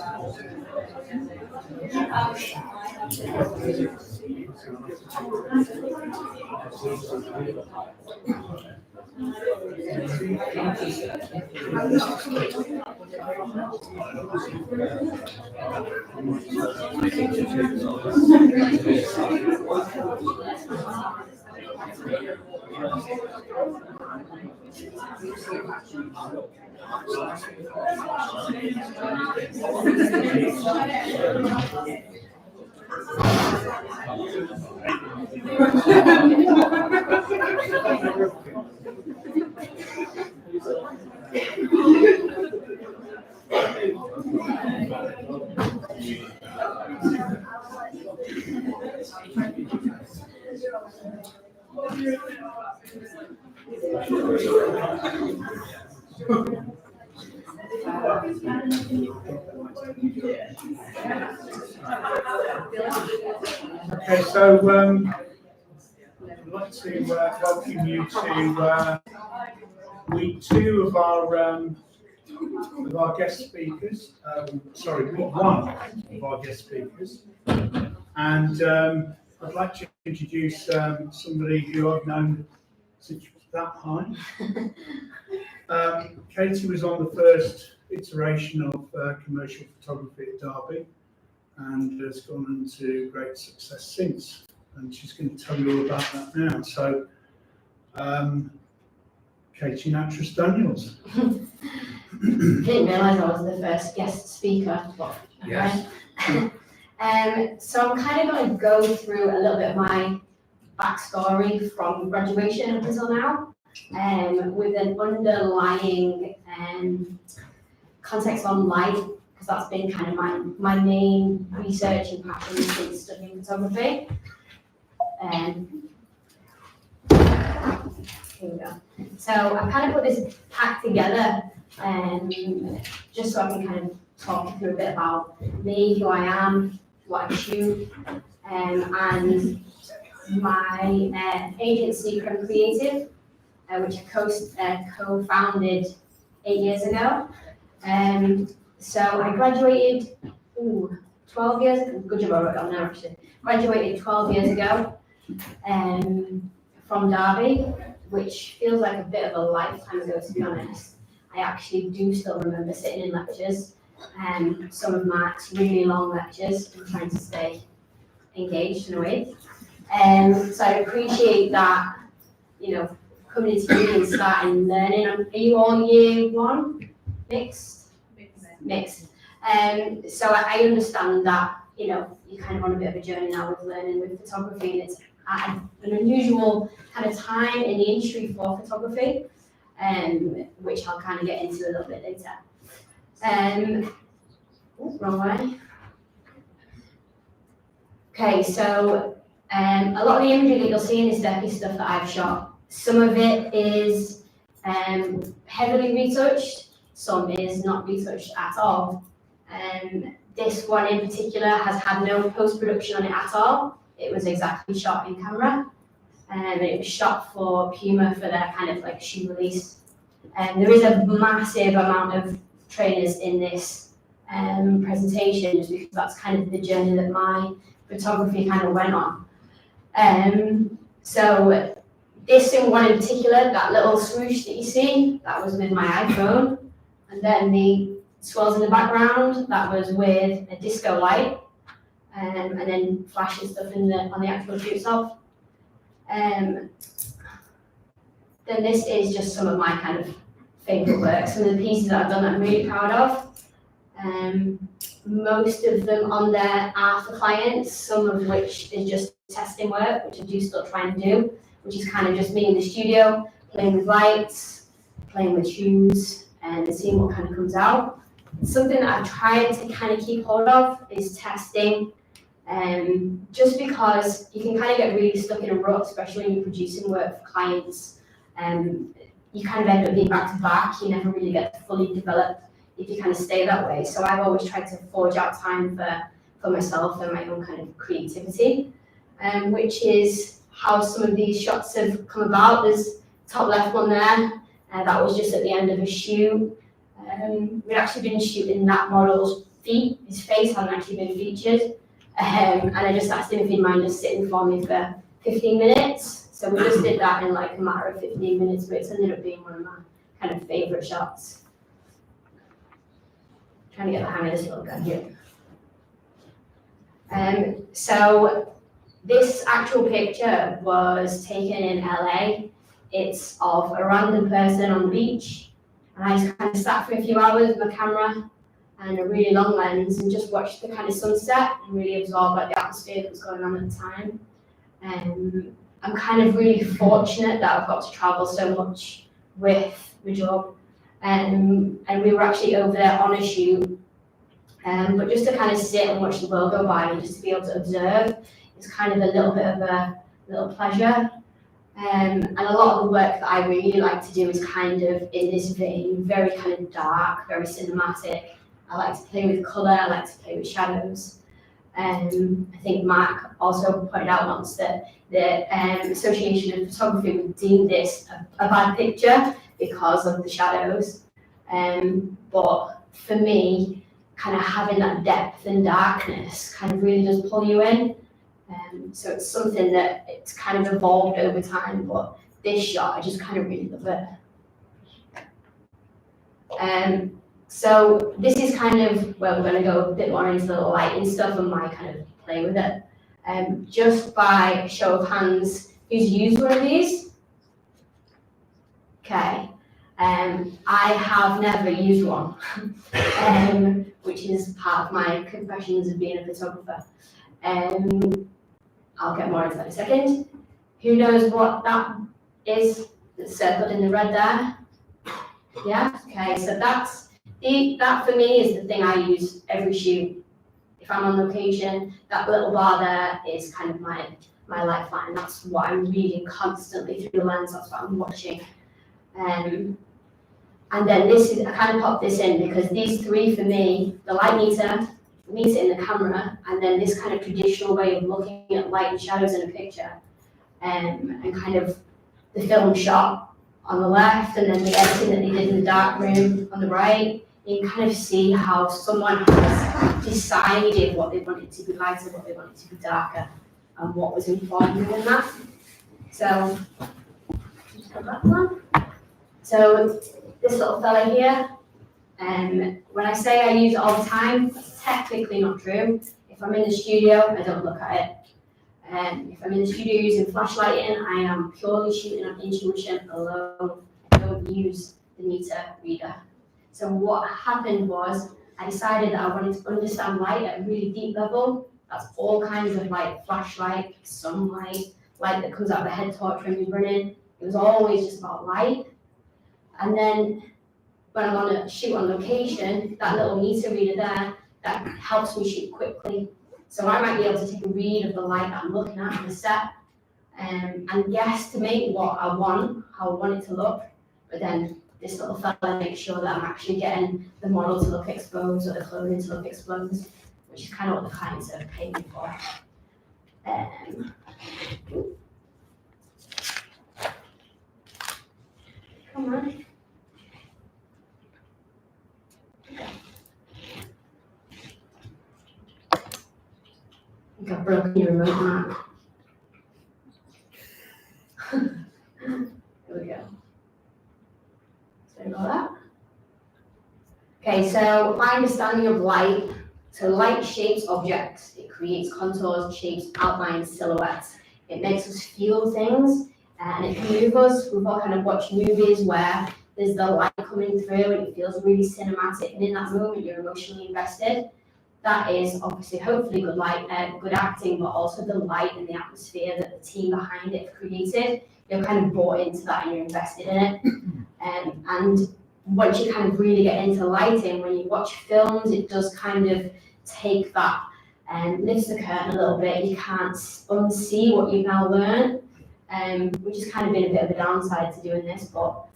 Okay, so I'd like to welcome you to week 2 of our guest speakers. Week 1 of our guest speakers, and I'd like to introduce somebody who I've known since that time. Katie was on the first iteration of commercial photography at Derby, and has gone into great success since. And she's going to tell you all about that now. So, Katie Natrass Daniels. Didn't realise I was the first guest speaker, but yes. So I'm kind of going to go through a little bit of my backstory from graduation up until now, with an underlying context on light, because that's been kind of my main research and passion since studying photography. Here we go. So I kind of put this pack together just so I can kind of talk you through a bit about me, who I am, what I shoot, and my agency, Creme, which I co-founded 8 years ago. So I graduated 12 years ago. Good job, I wrote it down now actually. Graduated 12 years ago from Derby, which feels like a bit of a lifetime ago, to be honest. I actually do still remember sitting in lectures, some of Mark's really long lectures, and trying to stay engaged in a way. So I appreciate that, coming into uni and starting learning. Are you all year 1? Mixed. So I understand that, you're kind of on a bit of a journey now with learning with photography, and it's at an unusual kind of time in the industry for photography, which I'll kind of get into a little bit later. Wrong way. Okay, so a lot of the imagery that you'll see in this deck is stuff that I've shot. Some of it is heavily retouched, some is not retouched at all. This one in particular has had no post-production on it at all. It was exactly shot in camera, and it was shot for Puma for their kind of like shoe release. There is a massive amount of trailers in this presentation, just because that's kind of the journey that my photography kind of went on. So this one in particular, that little swoosh that you see, that was with my iPhone, and then the swirls in the background, that was with a disco light, and then flashing stuff on the actual shoot itself. Then this is just some of my kind of favourite work, some of the pieces that I've done that I'm really proud of. Most of them on there are for clients, some of which is just testing work, which I do still try and do, which is kind of just me in the studio, playing with lights, playing with shoes, and seeing what kind of comes out. Something that I've tried to kind of keep hold of is testing, just because you can kind of get really stuck in a rut, especially when you're producing work for clients. You kind of end up being back to back, you never really get to fully develop if you kind of stay that way. So I've always tried to forge out time for myself and my own kind of creativity, which is how some of these shots have come about. There's top left one there, that was just at the end of a shoot. We'd actually been shooting that model feet. His face hadn't actually been featured. And I just asked him if he'd mind just sitting for me for 15 minutes. So we just did that in like a matter of 15 minutes, but it's ended up being one of my kind of favourite shots. Trying to get the hang of this little gun here. So this actual picture was taken in LA. It's of a random person on the beach. And I just kind of sat for a few hours with my camera and a really long lens and just watched the kind of sunset and really absorb like the atmosphere that was going on at the time. I'm kind of really fortunate that I've got to travel so much with my job. And we were actually over there on a shoot. But just to kind of sit and watch the world go by and just to be able to observe is kind of a little bit of a little pleasure. And a lot of the work that I really like to do is kind of in this vein, very kind of dark, very cinematic. I like to play with colour, I like to play with shadows. I think Mark also pointed out once that the Association of Photography would deem this a bad picture because of the shadows. But for me, kind of having that depth and darkness kind of really does pull you in. So it's something that it's kind of evolved over time, but this shot, I just kind of really love it. So this is kind of where we're going to go a bit more into the lighting stuff and my kind of play with it. Just by show of hands, who's used one of these? Okay. I have never used one, which is part of my confessions of being a photographer. I'll get more into that in a second. Who knows what that is that's circled in the red there? Yeah, okay, so that for me is the thing I use every shoot. If I'm on location, that little bar there is kind of my lifeline. That's what I'm reading constantly through the lens, that's what I'm watching. And then I kind of popped this in because these three for me, the light meter, the meter in the camera, and then this kind of traditional way of looking at light and shadows in a picture, and kind of the film shot on the left, and then the editing that they did in the dark room on the right. You can kind of see how someone has decided what they wanted to be lighter, what they wanted to be darker, and what was informed in that. So, just go back one. So this little fella here, when I say I use it all the time, that's technically not true. If I'm in the studio, I don't look at it. If I'm in the studio using flashlighting, I am purely shooting on intuition alone. I don't use the meter reader. So what happened was I decided that I wanted to understand light at a really deep level. That's all kinds of like flashlight, sunlight, light that comes out of the head torch when you're running. It was always just about light. And then when I'm on a shoot on location, that little meter reader there, that helps me shoot quickly. So I might be able to take a read of the light that I'm looking at in the set, and guesstimate what I want, how I want it to look. But then this little fella makes sure that I'm actually getting the model to look exposed or the clothing to look exposed, which is kind of what the clients are paying me for. Come on. I think I've broken your remote, Mark. Here we go. So ignore that. Okay, so my understanding of light. So light shapes objects. It creates contours, shapes, outlines, silhouettes. It makes us feel things, and it can move us. We've all kind of watched movies where there's the light coming through and it feels really cinematic, and in that moment you're emotionally invested. That is obviously hopefully good light, good acting, but also the light and the atmosphere that the team behind it have created. You're kind of bought into that and you're invested in it. And once you kind of really get into lighting, when you watch films, it does kind of take that and lifts the curtain a little bit. You can't unsee what you've now learned, which has kind of been a bit of a downside to doing this, but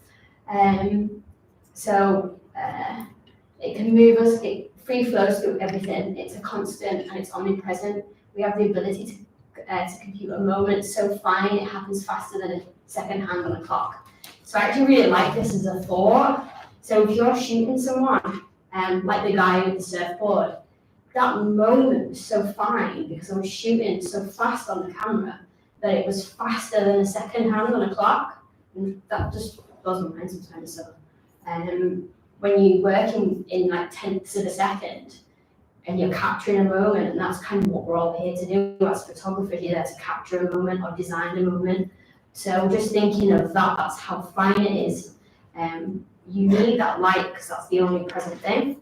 it can move us, it free flows through everything. It's a constant and it's omnipresent. We have the ability to compute a moment so fine, it happens faster than a second hand on a clock. So I actually really like this as a thought. So if you're shooting someone, like the guy with the surfboard, that moment was so fine because I was shooting so fast on the camera that it was faster than a second hand on a clock. And that just blows my mind sometimes. So when you're working in like tenths of a second and you're capturing a moment, and that's kind of what we're all here to do as photographers, you're there to capture a moment or design a moment. So just thinking of that, that's how fine it is. You need that light because that's the only present thing.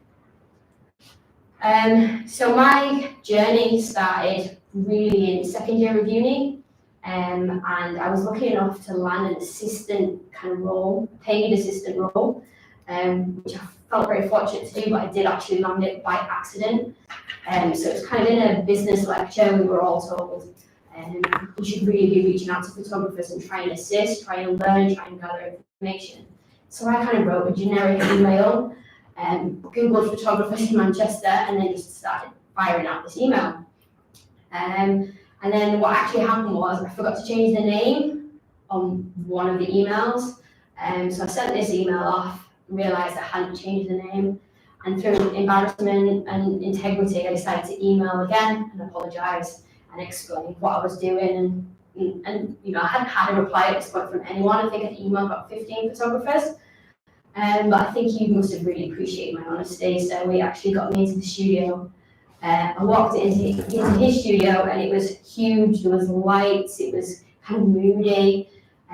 So my journey started really in second year of uni, and I was lucky enough to land an assistant kind of role, paid assistant role, which I felt very fortunate to do, but I did actually land it by accident. So it was kind of in a business lecture, we were all told you should really be reaching out to photographers and try and assist, try and learn, try and gather information. So I kind of wrote a generic email, Googled photographers in Manchester, and then just started firing out this email. And then what actually happened was I forgot to change the name on one of the emails. So I sent this email off, realised I hadn't changed the name, and through embarrassment and integrity, I decided to email again and apologise and explain what I was doing. And you know, I hadn't had a reply at this point from anyone. I think I'd emailed about 15 photographers. But I think you must have really appreciated my honesty. So we actually got me into the studio. I walked into his studio and it was huge. There was lights. It was kind of moody.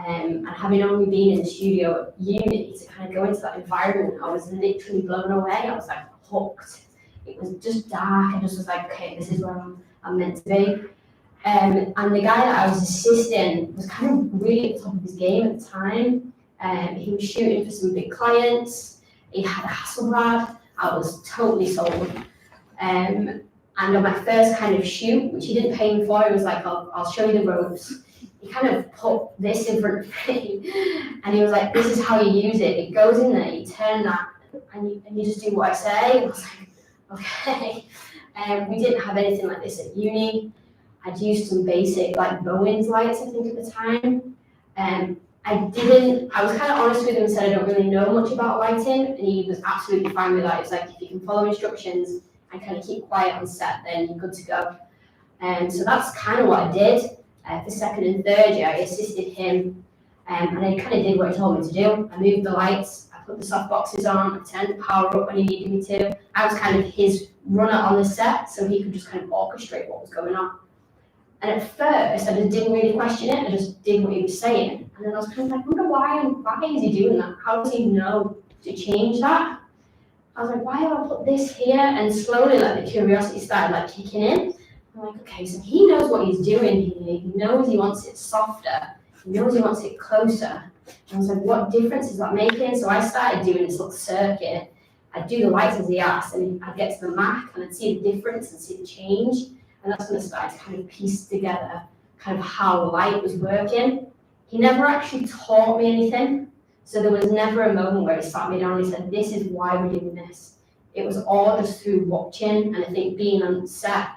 And having only been in the studio at uni to kind of go into that environment, I was literally blown away. I was like hooked. It was just dark. I just was like, okay, this is where I'm meant to be. And the guy that I was assisting was kind of really at the top of his game at the time. He was shooting for some big clients. He had a Hasselblad. I was totally sold. And on my first kind of shoot, which he didn't pay me for, he was like, I'll show you the ropes. He kind of put this in front of me, and he was like, this is how you use it. It goes in there, you turn that, and you just do what I say. And I was like, okay. We didn't have anything like this at uni. I'd used some basic like Bowen's lights, I think, at the time. I was kind of honest with him and said I don't really know much about lighting, and he was absolutely fine with that. He was like, if you can follow instructions and kind of keep quiet on set, then you're good to go. So that's kind of what I did. For second and third year, I assisted him, and I kind of did what he told me to do. I moved the lights, I put the soft boxes on, I turned the power up when he needed me to. I was kind of his runner on the set, so he could just kind of orchestrate what was going on. And at first, I just didn't really question it. I just did what he was saying. And then I was kind of like, I wonder why is he doing that? How does he know to change that? I was like, why have I put this here? And slowly, like, the curiosity started like kicking in. I'm like, okay, so he knows what he's doing here. He knows he wants it softer. He knows he wants it closer. And I was like, what difference is that making? So I started doing this little circuit. I'd do the lights as he asked, and I'd get to the Mac, and I'd see the difference and see the change. And that's when I started to kind of piece together kind of how light was working. He never actually taught me anything. So there was never a moment where he sat me down and he said, this is why we're doing this. It was all just through watching, and I think being on set.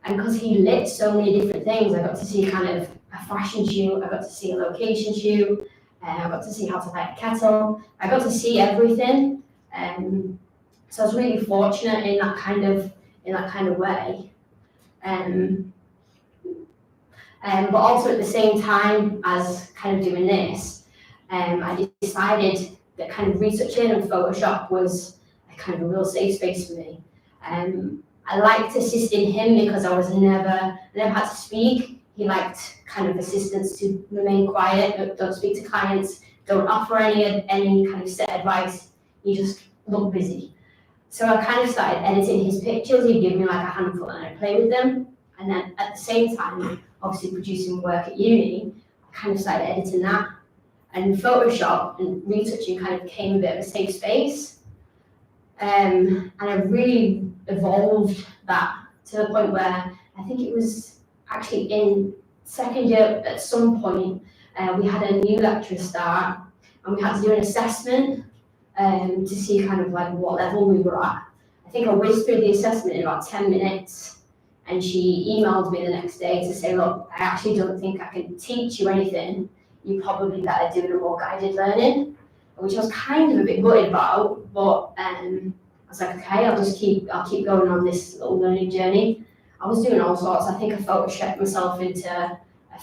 And because he lit so many different things, I got to see kind of a fashion shoot, I got to see a location shoot, I got to see how to light a kettle, I got to see everything. So I was really fortunate in that kind of way. But also at the same time as kind of doing this, I decided that kind of researching and Photoshop was a kind of a real safe space for me. I liked assisting him because I never had to speak. He liked kind of assistants to remain quiet, don't speak to clients, don't offer any kind of set advice. You just look busy. So I kind of started editing his pictures. He'd give me like a handful and I'd play with them. And then at the same time, obviously producing work at uni, I kind of started editing that. And Photoshop and retouching kind of became a bit of a safe space. And I really evolved that to the point where I think it was actually in second year at some point, we had a new lecturer start and we had to do an assessment to see kind of like what level we were at. I think I whizzed through the assessment in about 10 minutes and she emailed me the next day to say, look, I actually don't think I can teach you anything. You probably better do a more guided learning, which I was kind of a bit gutted about, but I was like, okay, I'll keep going on this little learning journey. I was doing all sorts. I think I photoshopped myself into a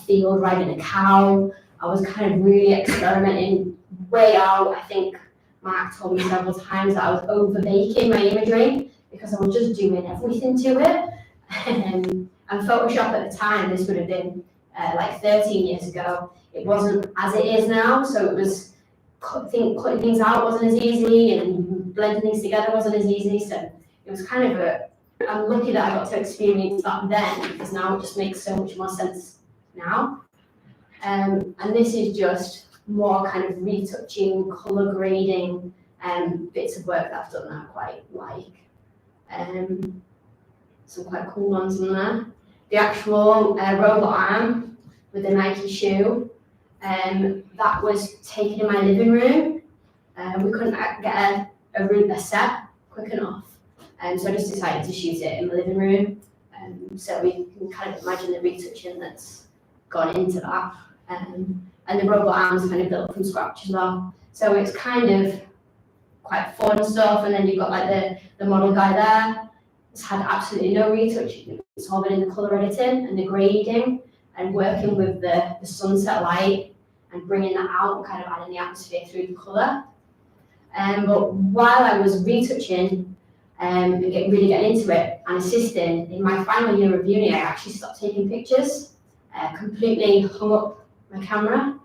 field riding a cow. I was kind of really experimenting way out. I think Mark told me several times that I was over baking my imagery because I was just doing everything to it. And Photoshop at the time, this would have been like 13 years ago, it wasn't as it is now. So it was cutting things out wasn't as easy, and blending things together wasn't as easy. So it was kind of I'm lucky that I got to experience that then, because now it just makes so much more sense now. And this is just more kind of retouching, colour grading, bits of work that I've done that I quite like. Some quite cool ones in there. The actual robot arm with the Nike shoe, that was taken in my living room. We couldn't get a set quick enough, so I just decided to shoot it in my living room. So we can kind of imagine the retouching that's gone into that. And the robot arm's kind of built from scratch as well. So it's kind of quite fun stuff. And then you've got like the model guy there. It's had absolutely no retouching. It's all been in the colour editing and the grading and working with the sunset light and bringing that out and kind of adding the atmosphere through the colour. But while I was retouching and really getting into it and assisting, in my final year of uni, I actually stopped taking pictures, completely hung up my camera,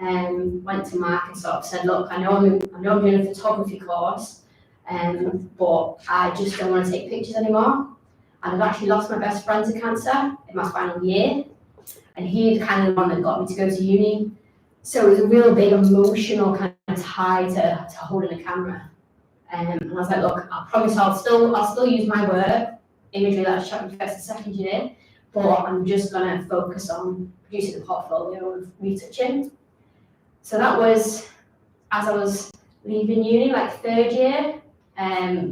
went to Mark and sort of said, look, I know I'm doing a photography course, but I just don't want to take pictures anymore. And I've actually lost my best friend to cancer in my final year, and he's kind of the one that got me to go to uni. So it was a real big emotional kind of tie to holding a camera. And I was like, look, I promise I'll still use my work, imagery that I shot in first and second year, but I'm just going to focus on producing a portfolio of retouching. So that was as I was leaving uni, like third year,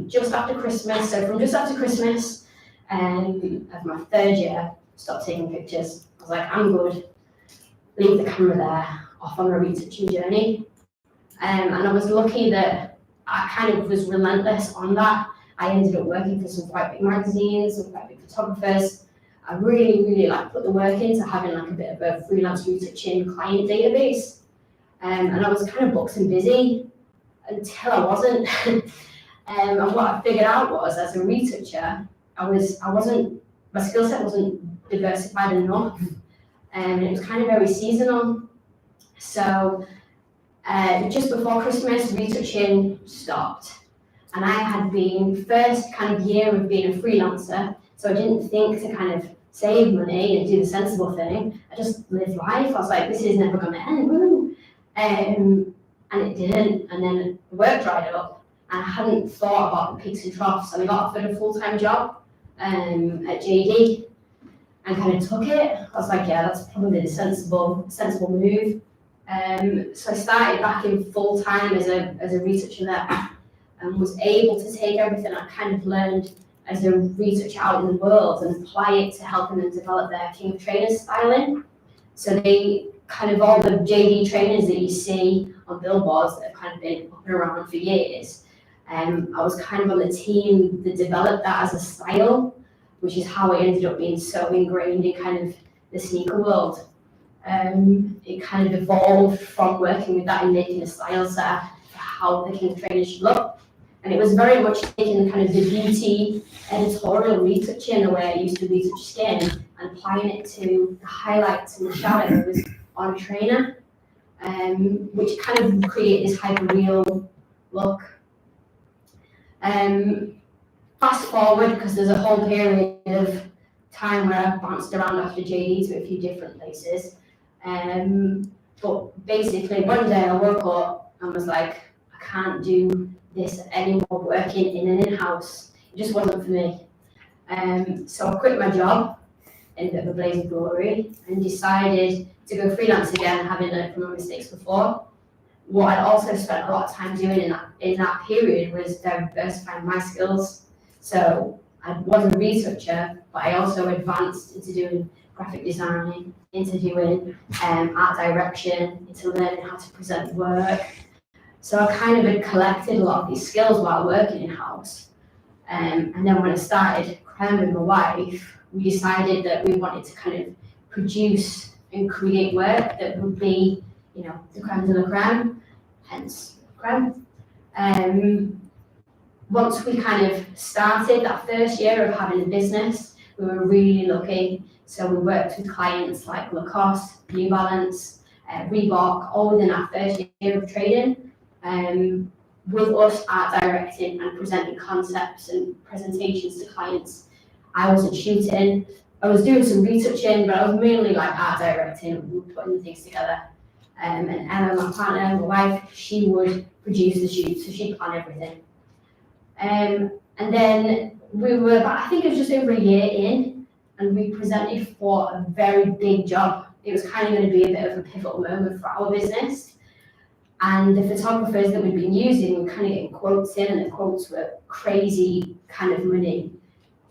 just after Christmas. So from just after Christmas of my third year, stopped taking pictures. I was like, I'm good. Leave the camera there, off on a retouching journey. And I was lucky that I kind of was relentless on that. I ended up working for some quite big magazines, some quite big photographers. I really like put the work into having like a bit of a freelance retouching client database. And I was kind of booked and busy until I wasn't. And what I figured out was, as a retoucher, my skill set wasn't diversified enough. And it was kind of very seasonal. So just before Christmas, retouching stopped. And I had been first kind of year of being a freelancer, so I didn't think to kind of save money and do the sensible thing. I just lived life. I was like, this is never going to end, woo! And it didn't. And then the work dried up, and I hadn't thought about the peaks and troughs. And I got offered a full-time job at JD, and kind of took it. I was like, yeah, that's probably the sensible move. So I started back in full-time as a retoucher there, and was able to take everything I kind of learned as a retoucher out in the world and apply it to helping them develop their King of Trainers styling. So they kind of, all the JD trainers that you see on billboards that have kind of been up and around for years, I was kind of on the team that developed that as a style, which is how it ended up being so ingrained in kind of the sneaker world. It kind of evolved from working with that and making a style set for how the King of Trainers should look. And it was very much taking kind of the beauty editorial retouching, the way I used to retouch skin, and applying it to the highlights and the shadows on a trainer, which kind of create this hyper-real look. Fast forward, because there's a whole period of time where I bounced around after JD to a few different places. But basically, one day I woke up and was like, I can't do this anymore, working in an in-house. It just wasn't for me. So I quit my job in a bit of a blaze of glory and decided to go freelance again, having learned from my mistakes before. What I'd also spent a lot of time doing in that period was diversifying my skills. So I was a retoucher, but I also advanced into doing graphic design, into doing art direction, into learning how to present work. So I kind of had collected a lot of these skills while working in-house. And then when I started Creme with my wife, we decided that we wanted to kind of produce and create work that would be, you know, the creme de la creme, hence Creme. Once we kind of started that first year of having a business, we were really lucky. So we worked with clients like Lacoste, New Balance, Reebok, all within our first year of trading. With us art directing and presenting concepts and presentations to clients. I wasn't shooting, I was doing some retouching, but I was mainly like art directing, we were putting things together. And Emma, my partner, my wife, she would produce the shoot, so she'd plan everything. And then we were about, I think it was just over a year in, and we presented for a very big job. It was kind of going to be a bit of a pivotal moment for our business. And the photographers that we'd been using were kind of getting quotes in, and the quotes were crazy kind of money.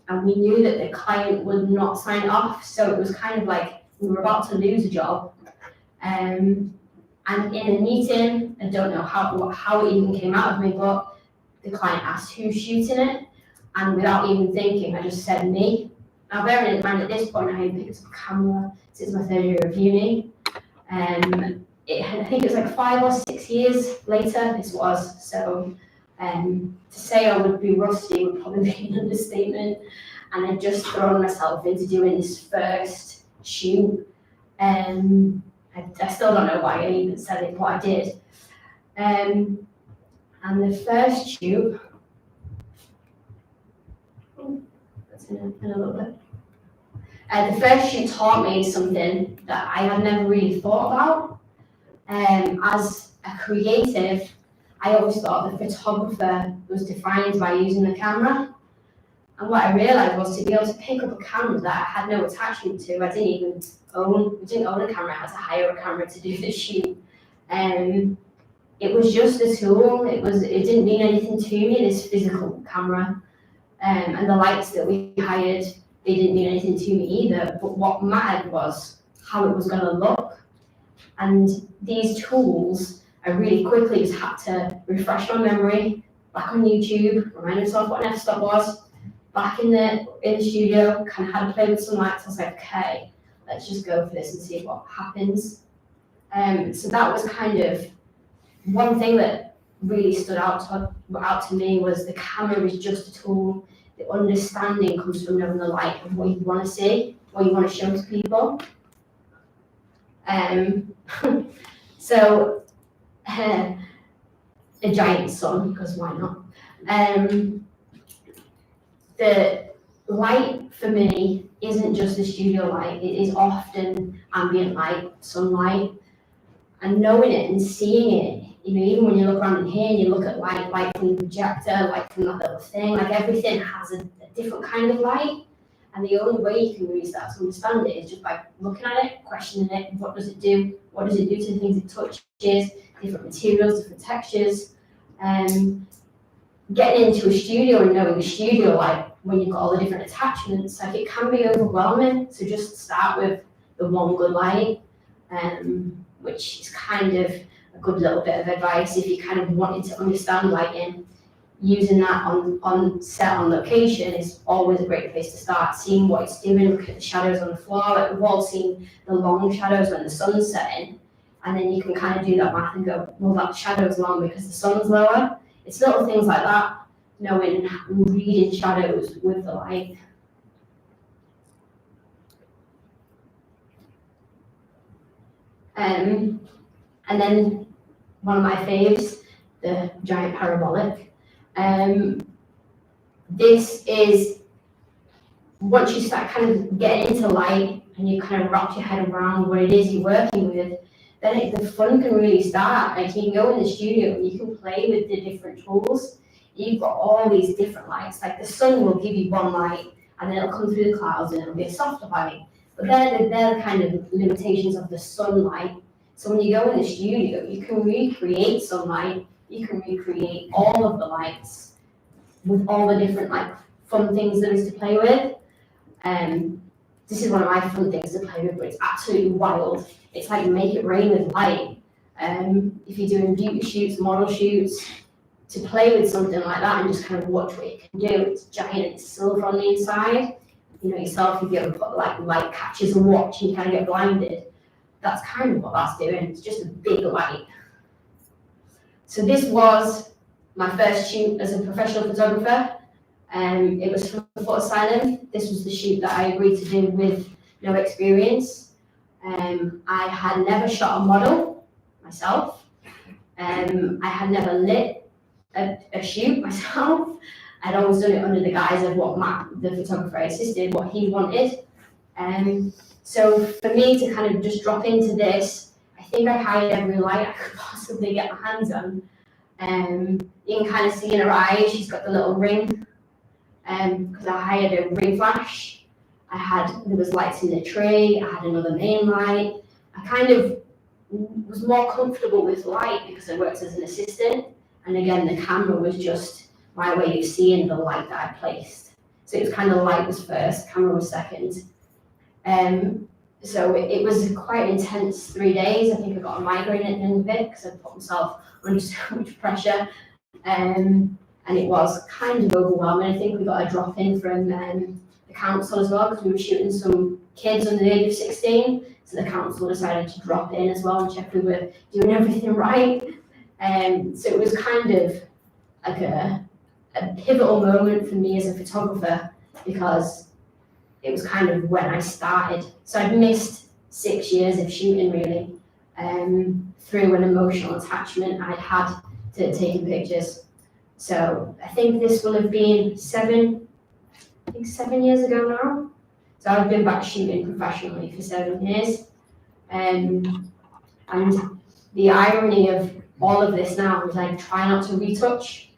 And we knew that the client would not sign it off, so it was kind of like we were about to lose a job. And in a meeting, I don't know how it even came out of me, but the client asked who's shooting it, and without even thinking, I just said me. Now, bearing in mind at this point, I hadn't picked up a camera since my third year of uni. I think it was like 5 or 6 years later, this was. So to say I would be rusty would probably be an understatement. And I'd just thrown myself into doing this first shoot. I still don't know why I even said it, but I did. And the first shoot, that's in a little bit. The first shoot taught me something that I had never really thought about. As a creative, I always thought the photographer was defined by using the camera. And what I realised was to be able to pick up a camera that I had no attachment to. I didn't own a camera, I had to hire a camera to do the shoot. It was just a tool, it didn't mean anything to me, this physical camera. And the lights that we hired, they didn't mean anything to me either, but what mattered was how it was going to look. And these tools, I really quickly just had to refresh my memory, back on YouTube, remind myself what an f-stop was, back in the studio, kind of had to play with some lights. I was like, okay, let's just go for this and see what happens. So that was kind of one thing that really stood out to me was the camera is just a tool. The understanding comes from knowing the light of what you want to see, what you want to show to people. So a giant sun, because why not? The light for me isn't just the studio light, it is often ambient light, sunlight, and knowing it and seeing it, you know, even when you look around in here and you look at light from the projector, light from that little thing, like everything has a different kind of light. And the only way you can really start to understand it is just by looking at it, questioning it. What does it do? What does it do to the things it touches? Different materials, different textures. Getting into a studio and knowing the studio light when you've got all the different attachments, like it can be overwhelming. So just start with the one good light, which is kind of a good little bit of advice if you kind of wanted to understand lighting. Using that on set, on location, is always a great place to start. Seeing what it's doing, look at the shadows on the floor. Like we've all seen the long shadows when the sun's setting, and then you can kind of do that math and go, well, that shadow's long because the sun's lower. It's little things like that, knowing, reading shadows with the light. And then one of my faves, the giant parabolic. This is, once you start kind of getting into light and you kind of wrap your head around what it is you're working with, then the fun can really start. Like you can go in the studio and you can play with the different tools. You've got all these different lights, like the sun will give you one light and then it'll come through the clouds and it'll be a softer light. But they're the kind of limitations of the sunlight. So when you go in the studio, you can recreate sunlight. You can recreate all of the lights with all the different like fun things there is to play with. This is one of my fun things to play with, but it's absolutely wild. It's like make it rain with light. If you're doing beauty shoots, model shoots, to play with something like that and just kind of watch what it can do. It's giant, it's silver on the inside. You know yourself, if you ever put like light catches a watch and you kind of get blinded, that's kind of what that's doing. It's just a big light. So this was my first shoot as a professional photographer. It was for Photosylum. This was the shoot that I agreed to do with no experience. I had never shot a model myself. I had never lit a shoot myself. I'd always done it under the guise of what Matt, the photographer I assisted, what he wanted. So for me to kind of just drop into this, I think I hired every light I could possibly get my hands on. You can kind of see in her eyes, she's got the little ring, because I hired a ring flash. There was lights in the tree, I had another main light. I kind of was more comfortable with light because I worked as an assistant. And again, the camera was just my way of seeing the light that I placed. So it was kind of light was first, camera was second. So it was quite an intense 3 days. I think I got a migraine at the end of it because I put myself under so much pressure. And it was kind of overwhelming. I think we got a drop in from the council as well because we were shooting some kids under the age of 16. So the council decided to drop in as well and check we were doing everything right. So it was kind of like a pivotal moment for me as a photographer because it was kind of when I started. So I'd missed 6 years of shooting really, through an emotional attachment I'd had to taking pictures. So I think this will have been 7 years ago now. So I've been back shooting professionally for 7 years. And the irony of all of this now is I try not to retouch.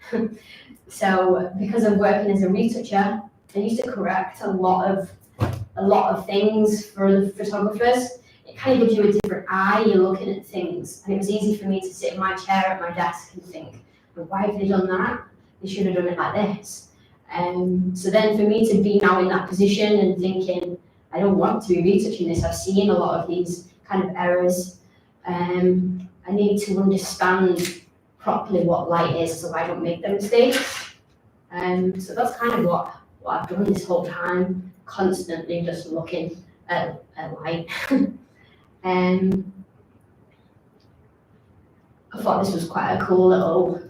So because I'm working as a retoucher, I used to correct a lot of things for the photographers. It kind of gives you a different eye, you're looking at things. And it was easy for me to sit in my chair at my desk and think, well, why have they done that? They should have done it like this. So then for me to be now in that position and thinking, I don't want to be retouching this, I've seen a lot of these kind of errors. I need to understand properly what light is so I don't make them mistakes. So that's kind of what I've done this whole time, constantly just looking at light. I thought this was quite a cool little,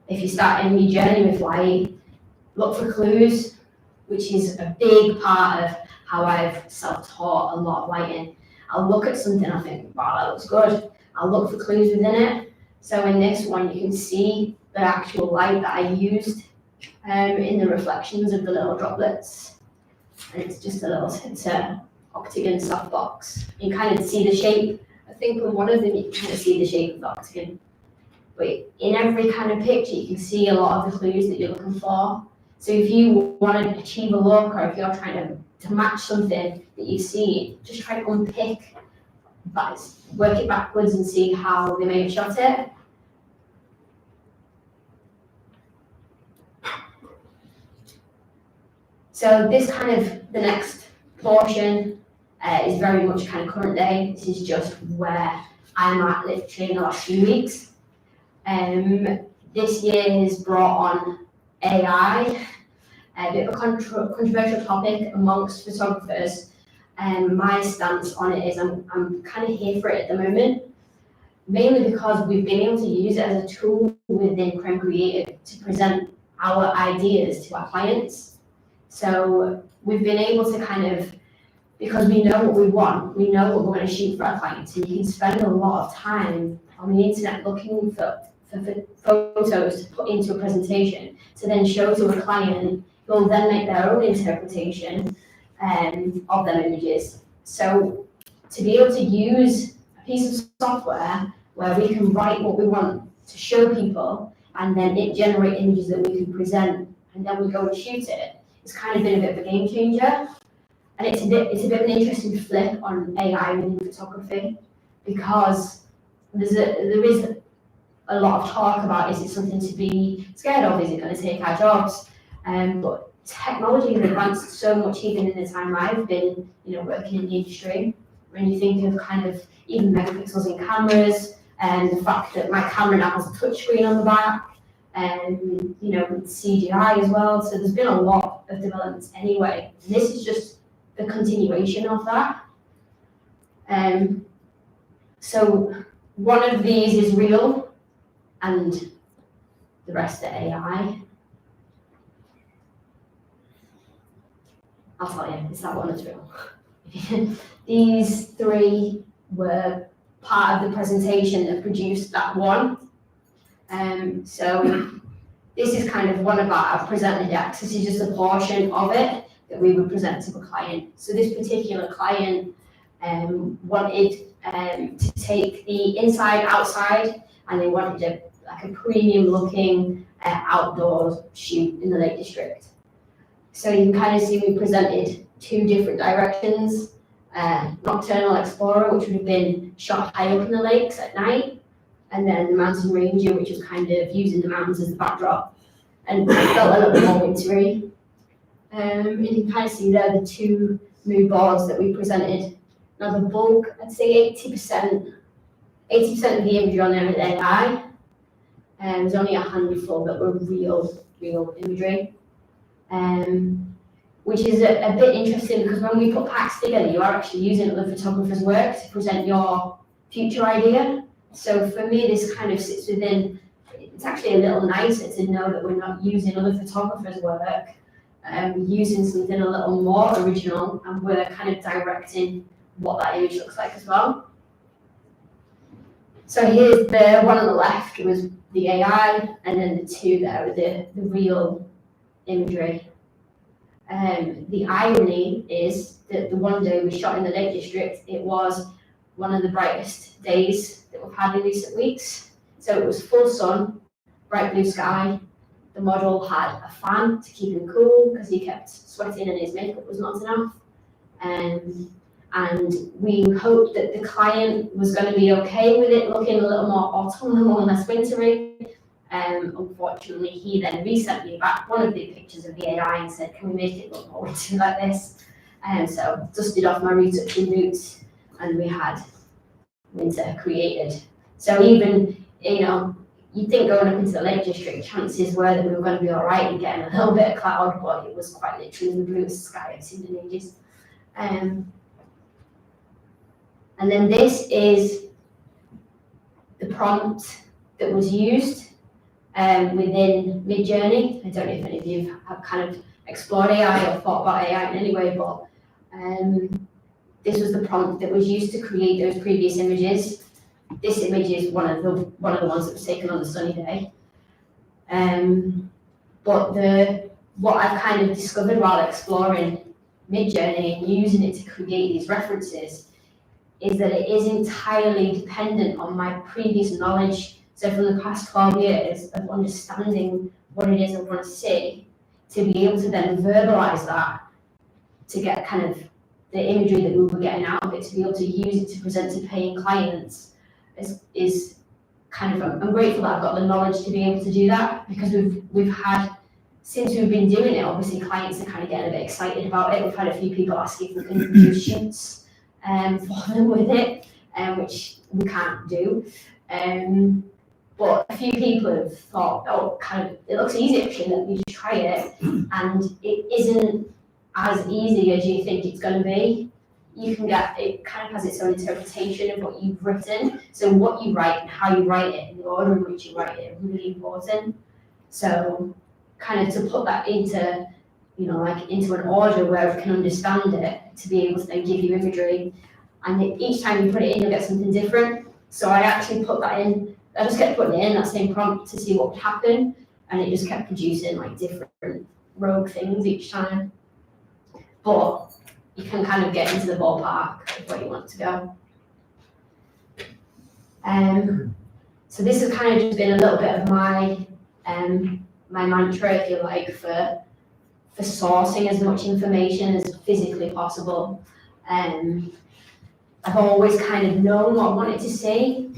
if you start a new journey with light, look for clues, which is a big part of how I've self-taught a lot of lighting. I'll look at something, I think, wow, that looks good. I'll look for clues within it. So in this one, you can see the actual light that I used in the reflections of the little droplets. And it's just it's a octagon softbox. You kind of see the shape. I think on one of them, you can kind of see the shape of the octagon. But in every kind of picture, you can see a lot of the clues that you're looking for. So if you want to achieve a look, or if you're trying to match something that you see, just try to unpick, work it backwards and see how they may have shot it. So this kind of, the next portion is very much kind of current day. This is just where I'm at literally in the last few weeks. This year has brought on AI, a bit of a controversial topic amongst photographers. My stance on it is I'm kind of here for it at the moment, mainly because we've been able to use it as a tool within Creme Creative to present our ideas to our clients. So we've been able to kind of, because we know what we want, we know what we're going to shoot for our clients, and you can spend a lot of time on the internet looking for photos to put into a presentation to then show to a client who will then make their own interpretation of them images. So to be able to use a piece of software where we can write what we want to show people and then it generate images that we can present and then we go and shoot it, it's kind of been a bit of a game changer. And it's a bit of an interesting flip on AI within photography because there is a lot of talk about, is it something to be scared of, is it going to take our jobs? But technology has advanced so much even in the time I've been, working in the industry. When you think of kind of even megapixels in cameras and the fact that my camera now has a touchscreen on the back, you know, with CGI as well. So there's been a lot of developments anyway. And this is just the continuation of that. So one of these is real and the rest are AI. I'll tell you, it's that one that's real. These three were part of the presentation that produced that one. So this is kind of one of our presenter decks. This is just a portion of it that we would present to the client. So this particular client wanted to take the inside, outside, and they wanted a premium looking outdoor shoot in the Lake District. So you can kind of see we presented two different directions. Nocturnal Explorer, which would have been shot high up in the lakes at night, and then the Mountain Ranger, which was kind of using the mountains as the backdrop, and felt a little bit more wintry. And you can kind of see there the two mood boards that we presented. Now the bulk, I'd say 80% of the imagery on there is AI, and there's only a handful that were real imagery. Which is a bit interesting because when we put packs together, you are actually using other photographers' work to present your future idea. So for me, this kind of sits within, it's actually a little nicer to know that we're not using other photographers' work, using something a little more original, and we're kind of directing what that image looks like as well. So here's the one on the left was the AI, and then the two there were the real imagery. The irony is that the one day we shot in the Lake District, it was one of the brightest days that we've had in recent weeks. So it was full sun, bright blue sky. The model had a fan to keep him cool because he kept sweating and his makeup was not enough. And we hoped that the client was going to be okay with it looking a little more autumnal and less wintry. Unfortunately, he then resent me back one of the pictures of the AI and said, can we make it look more wintry like this? And so dusted off my retouching boots and we had winter created. So even, you know, you'd think going up into the Lake District, chances were that we were going to be all right and getting a little bit of cloud, but it was quite literally the bluest sky I've seen in ages. And then this is the prompt that was used within Midjourney. I don't know if any of you have kind of explored AI or thought about AI in any way, but this was the prompt that was used to create those previous images. This image is one of the ones that was taken on a sunny day. But what I've kind of discovered while exploring Midjourney and using it to create these references is that it is entirely dependent on my previous knowledge. So from the past 12 years of understanding what it is I want to see, to be able to then verbalize that, to get kind of the imagery that we were getting out of it, to be able to use it to present to paying clients, is kind of, I'm grateful that I've got the knowledge to be able to do that, because we've had, since we've been doing it, obviously clients are kind of getting a bit excited about it. We've had a few people asking if we can do shoots for them with it, which we can't do. But a few people have thought, oh, kind of, it looks easy actually, let me just try it. And it isn't as easy as you think it's going to be. You can get, it kind of has its own interpretation of what you've written. So what you write and how you write it and the order in which you write it are really important. So kind of to put that into, you know, like into an order where it can understand it, to be able to then give you imagery. And each time you put it in, you'll get something different. So I actually put that in, I just kept putting it in that same prompt to see what would happen. And it just kept producing like different rogue things each time. But you can kind of get into the ballpark of where you want to go. So this has kind of just been a little bit of my my mantra, if you like, for sourcing as much information as physically possible. I've always kind of known what I wanted to see,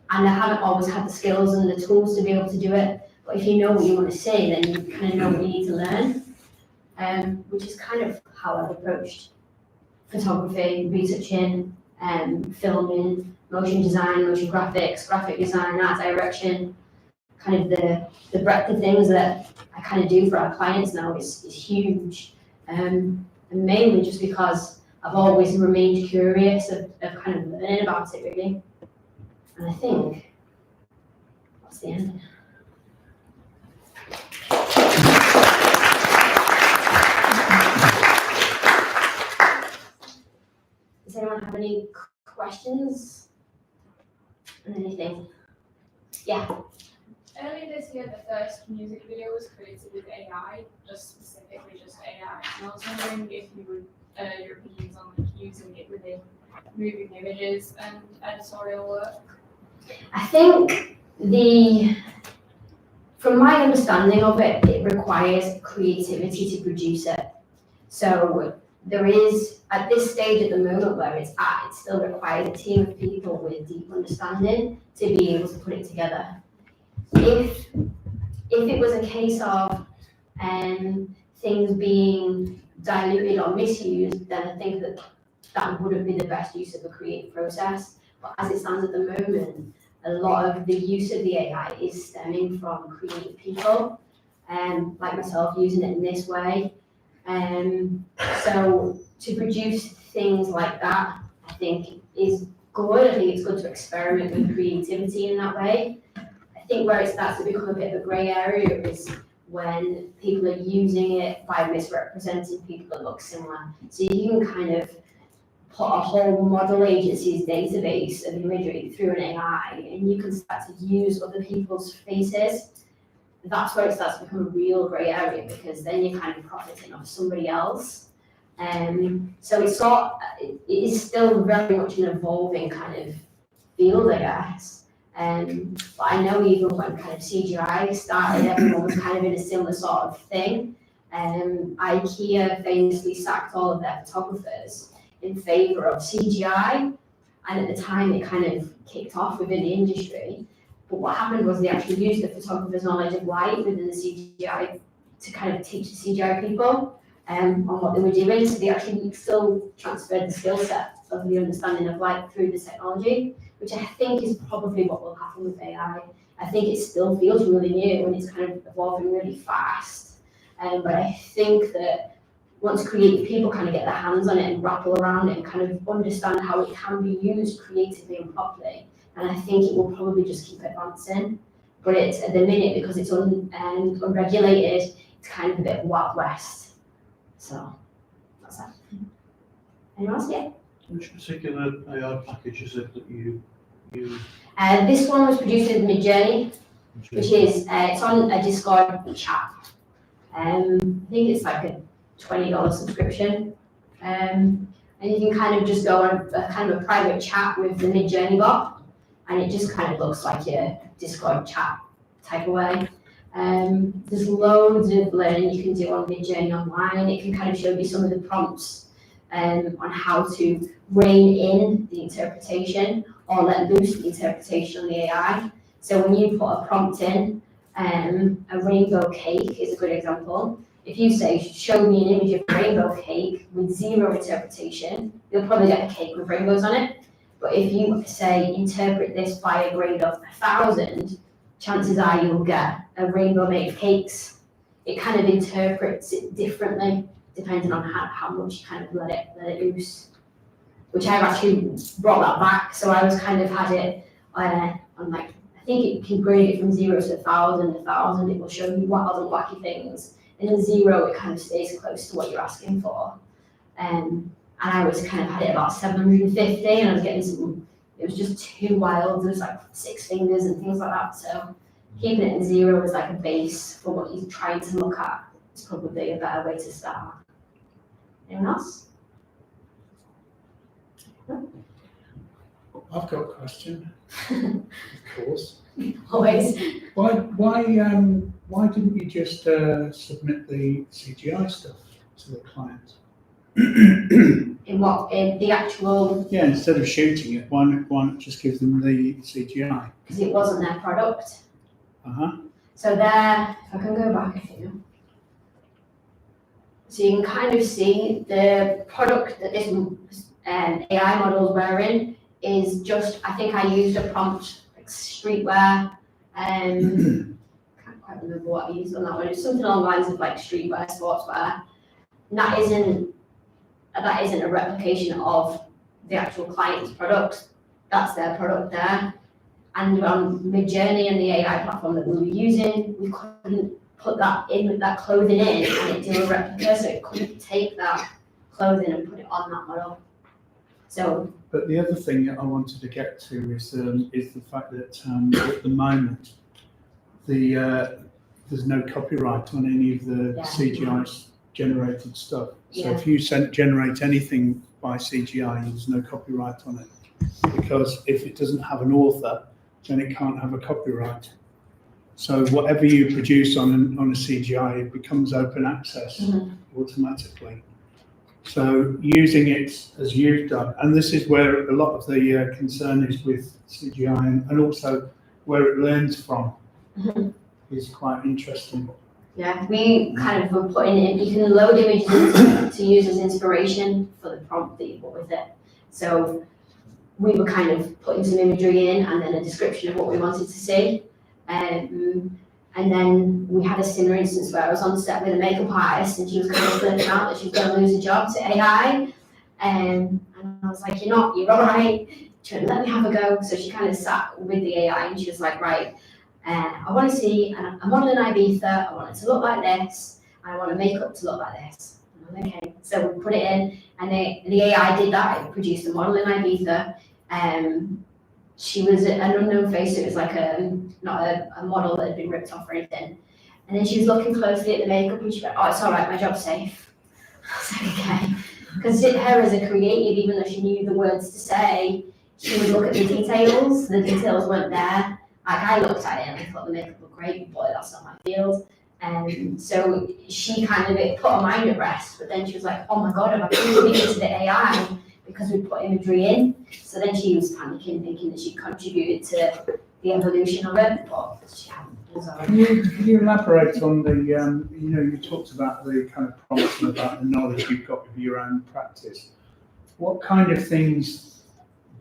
and I haven't always had the skills and the tools to be able to do it. But if you know what you want to see, then you kind of know what you need to learn, which is kind of how I've approached photography, retouching, filming, motion design, motion graphics, graphic design, art direction. kind of the breadth of things that I kind of do for our clients now is huge. And mainly just because I've always remained curious of kind of learning about it really. And I think that's the end. Does anyone have any questions on anything? Yeah. Earlier this year, the first music video was created with AI, specifically just AI. And I was wondering if you would, your opinions on like using it within moving images and editorial work. I think from my understanding of it, it requires creativity to produce it. So there is, at this stage at the moment where it's at, it still requires a team of people with deep understanding to be able to put it together. If it was a case of things being diluted or misused, then I think that wouldn't be the best use of a creative process. But as it stands at the moment, a lot of the use of the AI is stemming from creative people, like myself, using it in this way. So to produce things like that, I think is good. I think it's good to experiment with creativity in that way. I think where it starts to become a bit of a grey area is when people are using it by misrepresenting people that look similar. So you can kind of put a whole model agency's database of imagery through an AI and you can start to use other people's faces. That's where it starts to become a real grey area because then you're kind of profiting off somebody else. So it is still very much an evolving kind of field, I guess. But I know even when kind of CGI started, everyone was kind of in a similar sort of thing. IKEA famously sacked all of their photographers in favour of CGI, and at the time it kind of kicked off within the industry. But what happened was they actually used the photographer's knowledge of light within the CGI to kind of teach the CGI people on what they were doing. So they actually still transferred the skill set of the understanding of light through the technology, which I think is probably what will happen with AI. I think it still feels really new and it's kind of evolving really fast. But I think that once creative people kind of get their hands on it and grapple around it and kind of understand how it can be used creatively and properly, and I think it will probably just keep advancing. But it's at the minute, because it's unregulated, it's kind of a bit Wild West. So that's that. Anyone else? Yeah. Which particular AI package is it that you use? This one was produced with Midjourney, which is it's on a Discord chat. I think it's like a $20 subscription, and you can kind of just go on a kind of a private chat with the Midjourney bot, and it just kind of looks like your Discord chat type of way. There's loads of learning you can do on Midjourney online. It can kind of show you some of the prompts on how to rein in the interpretation or let loose the interpretation on the AI. So when you put a prompt in, a rainbow cake is a good example. If you say, show me an image of a rainbow cake with zero interpretation, you'll probably get a cake with rainbows on it. But if you say, interpret this by a grade of 1,000, chances are you'll get a rainbow made of cakes. It kind of interprets it differently, depending on how much you kind of let it loose. Which I've actually brought that back. So I was kind of had it on like, I think it can grade it from 0 to 1,000. 1,000, it will show you wild and wacky things. And then 0, it kind of stays close to what you're asking for. And I was kind of had it about 750, and I was getting some, it was just too wild. There was like 6 fingers and things like that. So keeping it in 0 is like a base for what you're trying to look at. It's probably a better way to start. Anyone else? I've got a question. Of course. Always. Why didn't you just submit the CGI stuff to the client? In what? In the actual? Yeah, instead of shooting it, why not just give them the CGI? Because it wasn't their product. Uh-huh. So there, if I can go back a few. So you can kind of see the product that this AI model is wearing is just, I think I used a prompt like streetwear, Can't quite remember what I used on that one. It's something along the lines of like streetwear, sportswear. And that isn't a replication of the actual client's product. That's their product there. And on Midjourney and the AI platform that we were using, we couldn't put that clothing in and it do a replica, so it couldn't take that clothing and put it on that model. So. But the other thing that I wanted to get to is the fact that at the moment there's no copyright on any of the CGI generated stuff. So if you generate anything by CGI, there's no copyright on it, because if it doesn't have an author, then it can't have a copyright. So whatever you produce on a CGI, it becomes open access automatically. So using it as you've done, and this is where a lot of the concern is with CGI, and also where it learns from, is quite interesting. Yeah, we kind of were putting in, you can load images to use as inspiration for the prompt that you put with it. So we were kind of putting some imagery in and then a description of what we wanted to see. And then we had a similar instance where I was on set with a makeup artist and she was kind of flipping out that she was going to lose a job to AI. And I was like, you're all right. She went, let me have a go. So she kind of sat with the AI and she was like, right, I want to see a model in Ibiza. I want it to look like this. And I want a makeup to look like this. And I'm like, okay. So we put it in and the AI did that. It produced a model in Ibiza. She was an unknown face, so it was like not a model that had been ripped off or anything. And then she was looking closely at the makeup and she went, oh, it's all right, my job's safe. I was like, okay. Because her as a creative, even though she knew the words to say, she would look at the details. The details weren't there. Like I looked at it and I thought the makeup looked great, but that's not my field. And so she kind of, it put her mind at rest, but then she was like, oh my God, have I contributed to the AI? Because we put imagery in. So then she was panicking, thinking that she contributed to the evolution of it, but she hadn't. Can you elaborate on the, you talked about the kind of prompts and about the knowledge you've got with your own practice. What kind of things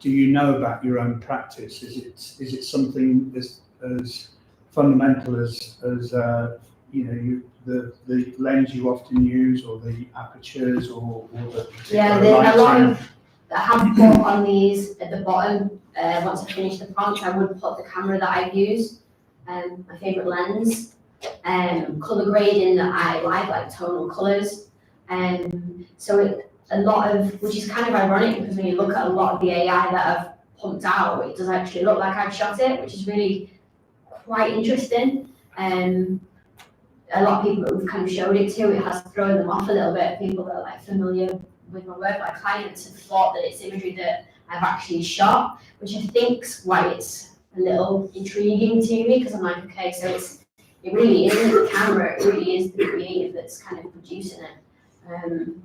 do you know about your own practice? Is it something as fundamental as the lens you often use, or the apertures, or the there's a lot of. I have put on these at the bottom. Once I finish the prompt, I would put the camera that I use, my favourite lens, colour grading that I like tonal colours. So a lot of, which is kind of ironic because when you look at a lot of the AI that I've pumped out, it does actually look like I've shot it, which is really quite interesting. A lot of people that we've kind of showed it to, it has thrown them off a little bit. People that are like familiar with my work, like clients, have thought that it's imagery that I've actually shot, which I think's why it's a little intriguing to me, because I'm like, okay, so it really isn't the camera, it really is the creative that's kind of producing it.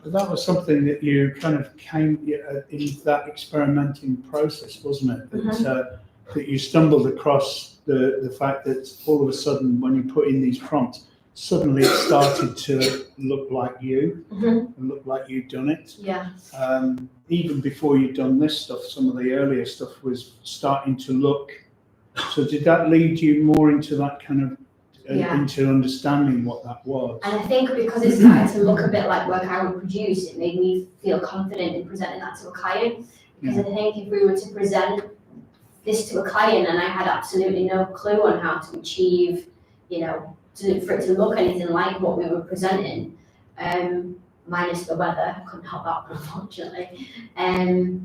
But that was something that you kind of came in that experimenting process, wasn't it? That you stumbled across the fact that all of a sudden, when you put in these prompts, suddenly it started to look like you, and look like you'd done it. Yeah. Even before you'd done this stuff, some of the earlier stuff was starting to look. So did that lead you more into that kind of, into understanding what that was? And I think because it started to look a bit like work I would produce, it made me feel confident in presenting that to a client. Because I think if we were to present this to a client and I had absolutely no clue on how to achieve, for it to look anything like what we were presenting, minus the weather, I couldn't help that, unfortunately. I've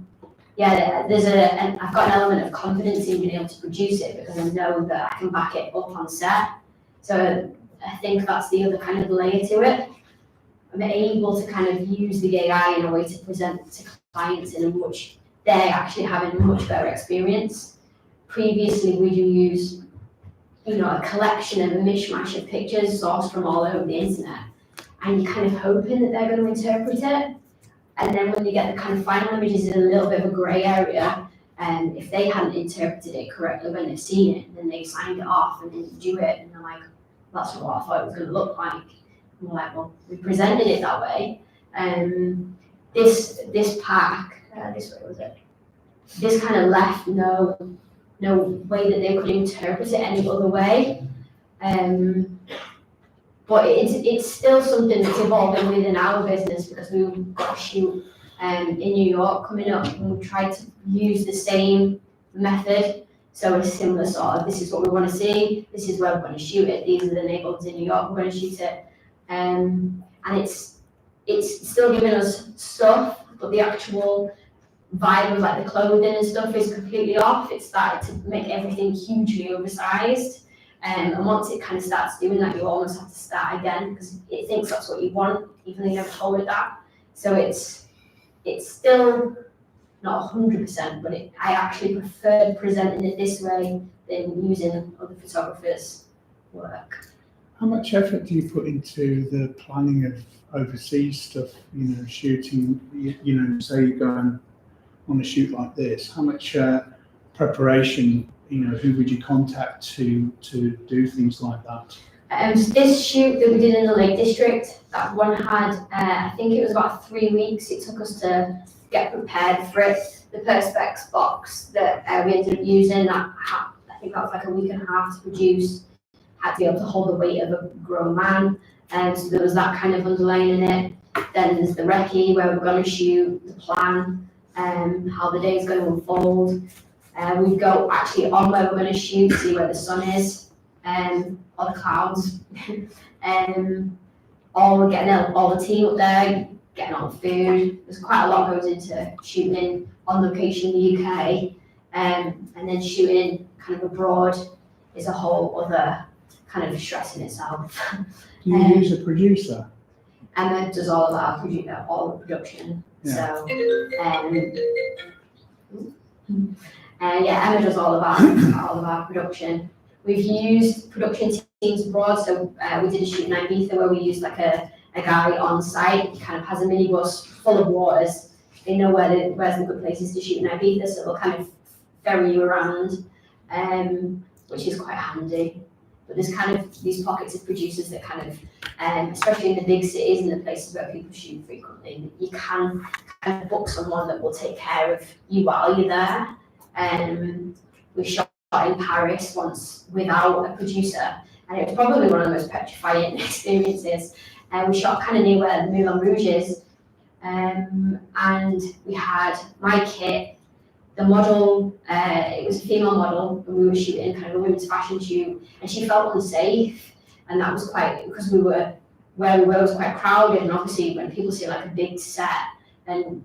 got an element of confidence in being able to produce it because I know that I can back it up on set. So I think that's the other kind of layer to it. I'm able to kind of use the AI in a way to present to clients in which they're actually having a much better experience. Previously, we do use a collection of a mishmash of pictures sourced from all over the internet, and you're kind of hoping that they're going to interpret it. And then when you get the kind of final images in a little bit of a grey area, and if they hadn't interpreted it correctly when they've seen it, then they signed it off and didn't do it, and they're like, that's not what I thought it was going to look like. And we're like, well, we presented it that way. This pack, this way was it? This kind of left no no way that they could interpret it any other way. But it's still something that's evolving within our business, because we've got a shoot in New York coming up, and we tried to use the same method. So a similar sort of, this is what we want to see, this is where we're going to shoot it, these are the neighborhoods in New York we're going to shoot it. And it's still giving us stuff, but the actual vibe of like the clothing and stuff is completely off. It started to make everything hugely oversized. And once it kind of starts doing that, you almost have to start again, because it thinks that's what you want, even though you never told it that. So it's still not 100%, but I actually prefer presenting it this way than using other photographers' work. How much effort do you put into the planning of overseas stuff, shooting, say you're going on a shoot like this? How much preparation, who would you contact to do things like that? This shoot that we did in the Lake District, that one had, I think it was about 3 weeks it took us to get prepared for it. The Perspex box that we ended up using, I think that was like a week and a half to produce, had to be able to hold the weight of a grown man, so there was that kind of underlying in it. Then there's the recce, where we're going to shoot, the plan, how the day is going to unfold. We go actually on where we're going to shoot, see where the sun is, or the clouds. All the team up there, getting all the food. There's quite a lot goes into shooting on location in the UK, and then shooting kind of abroad is a whole other kind of stress in itself. Do you use a producer? Emma does all of all the production. Yeah. So, Emma does all of our production. We've used production teams abroad, so we did a shoot in Ibiza where we used like a guy on site. He kind of has a minibus full of waters. They know where's the good places to shoot in Ibiza, so they'll kind of ferry you around, which is quite handy. But there's kind of these pockets of producers that kind of, especially in the big cities and the places where people shoot frequently, you can kind of book someone that will take care of you while you're there. We shot in Paris once without a producer, and it was probably one of the most petrifying experiences. We shot kind of near where the Moulin Rouge is, and we had my kit. The model, it was a female model, and we were shooting kind of a women's fashion shoot, and she felt unsafe, and that was because where we were was quite crowded, and obviously when people see like a big set and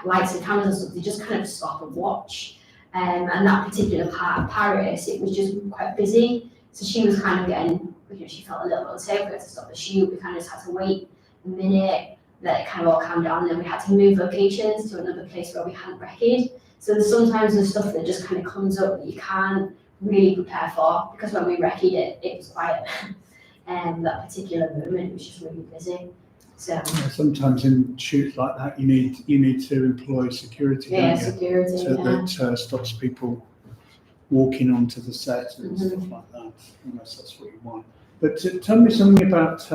lights and cameras and stuff, they just kind of stop and watch. And that particular part of Paris, it was just quite busy, so she was kind of getting, she felt a little bit unsafe. We had to stop the shoot. We kind of just had to wait a minute, let it kind of all calm down, and then we had to move locations to another place where we hadn't recce'd. So there's sometimes there's stuff that just kind of comes up that you can't really prepare for, because when we recce'd it was quiet. And that particular moment was just really busy. So sometimes in shoots like that, you need to employ security. Yeah, don't you? security. So that stops people walking onto the set and stuff like that, unless that's what you want. But tell me something about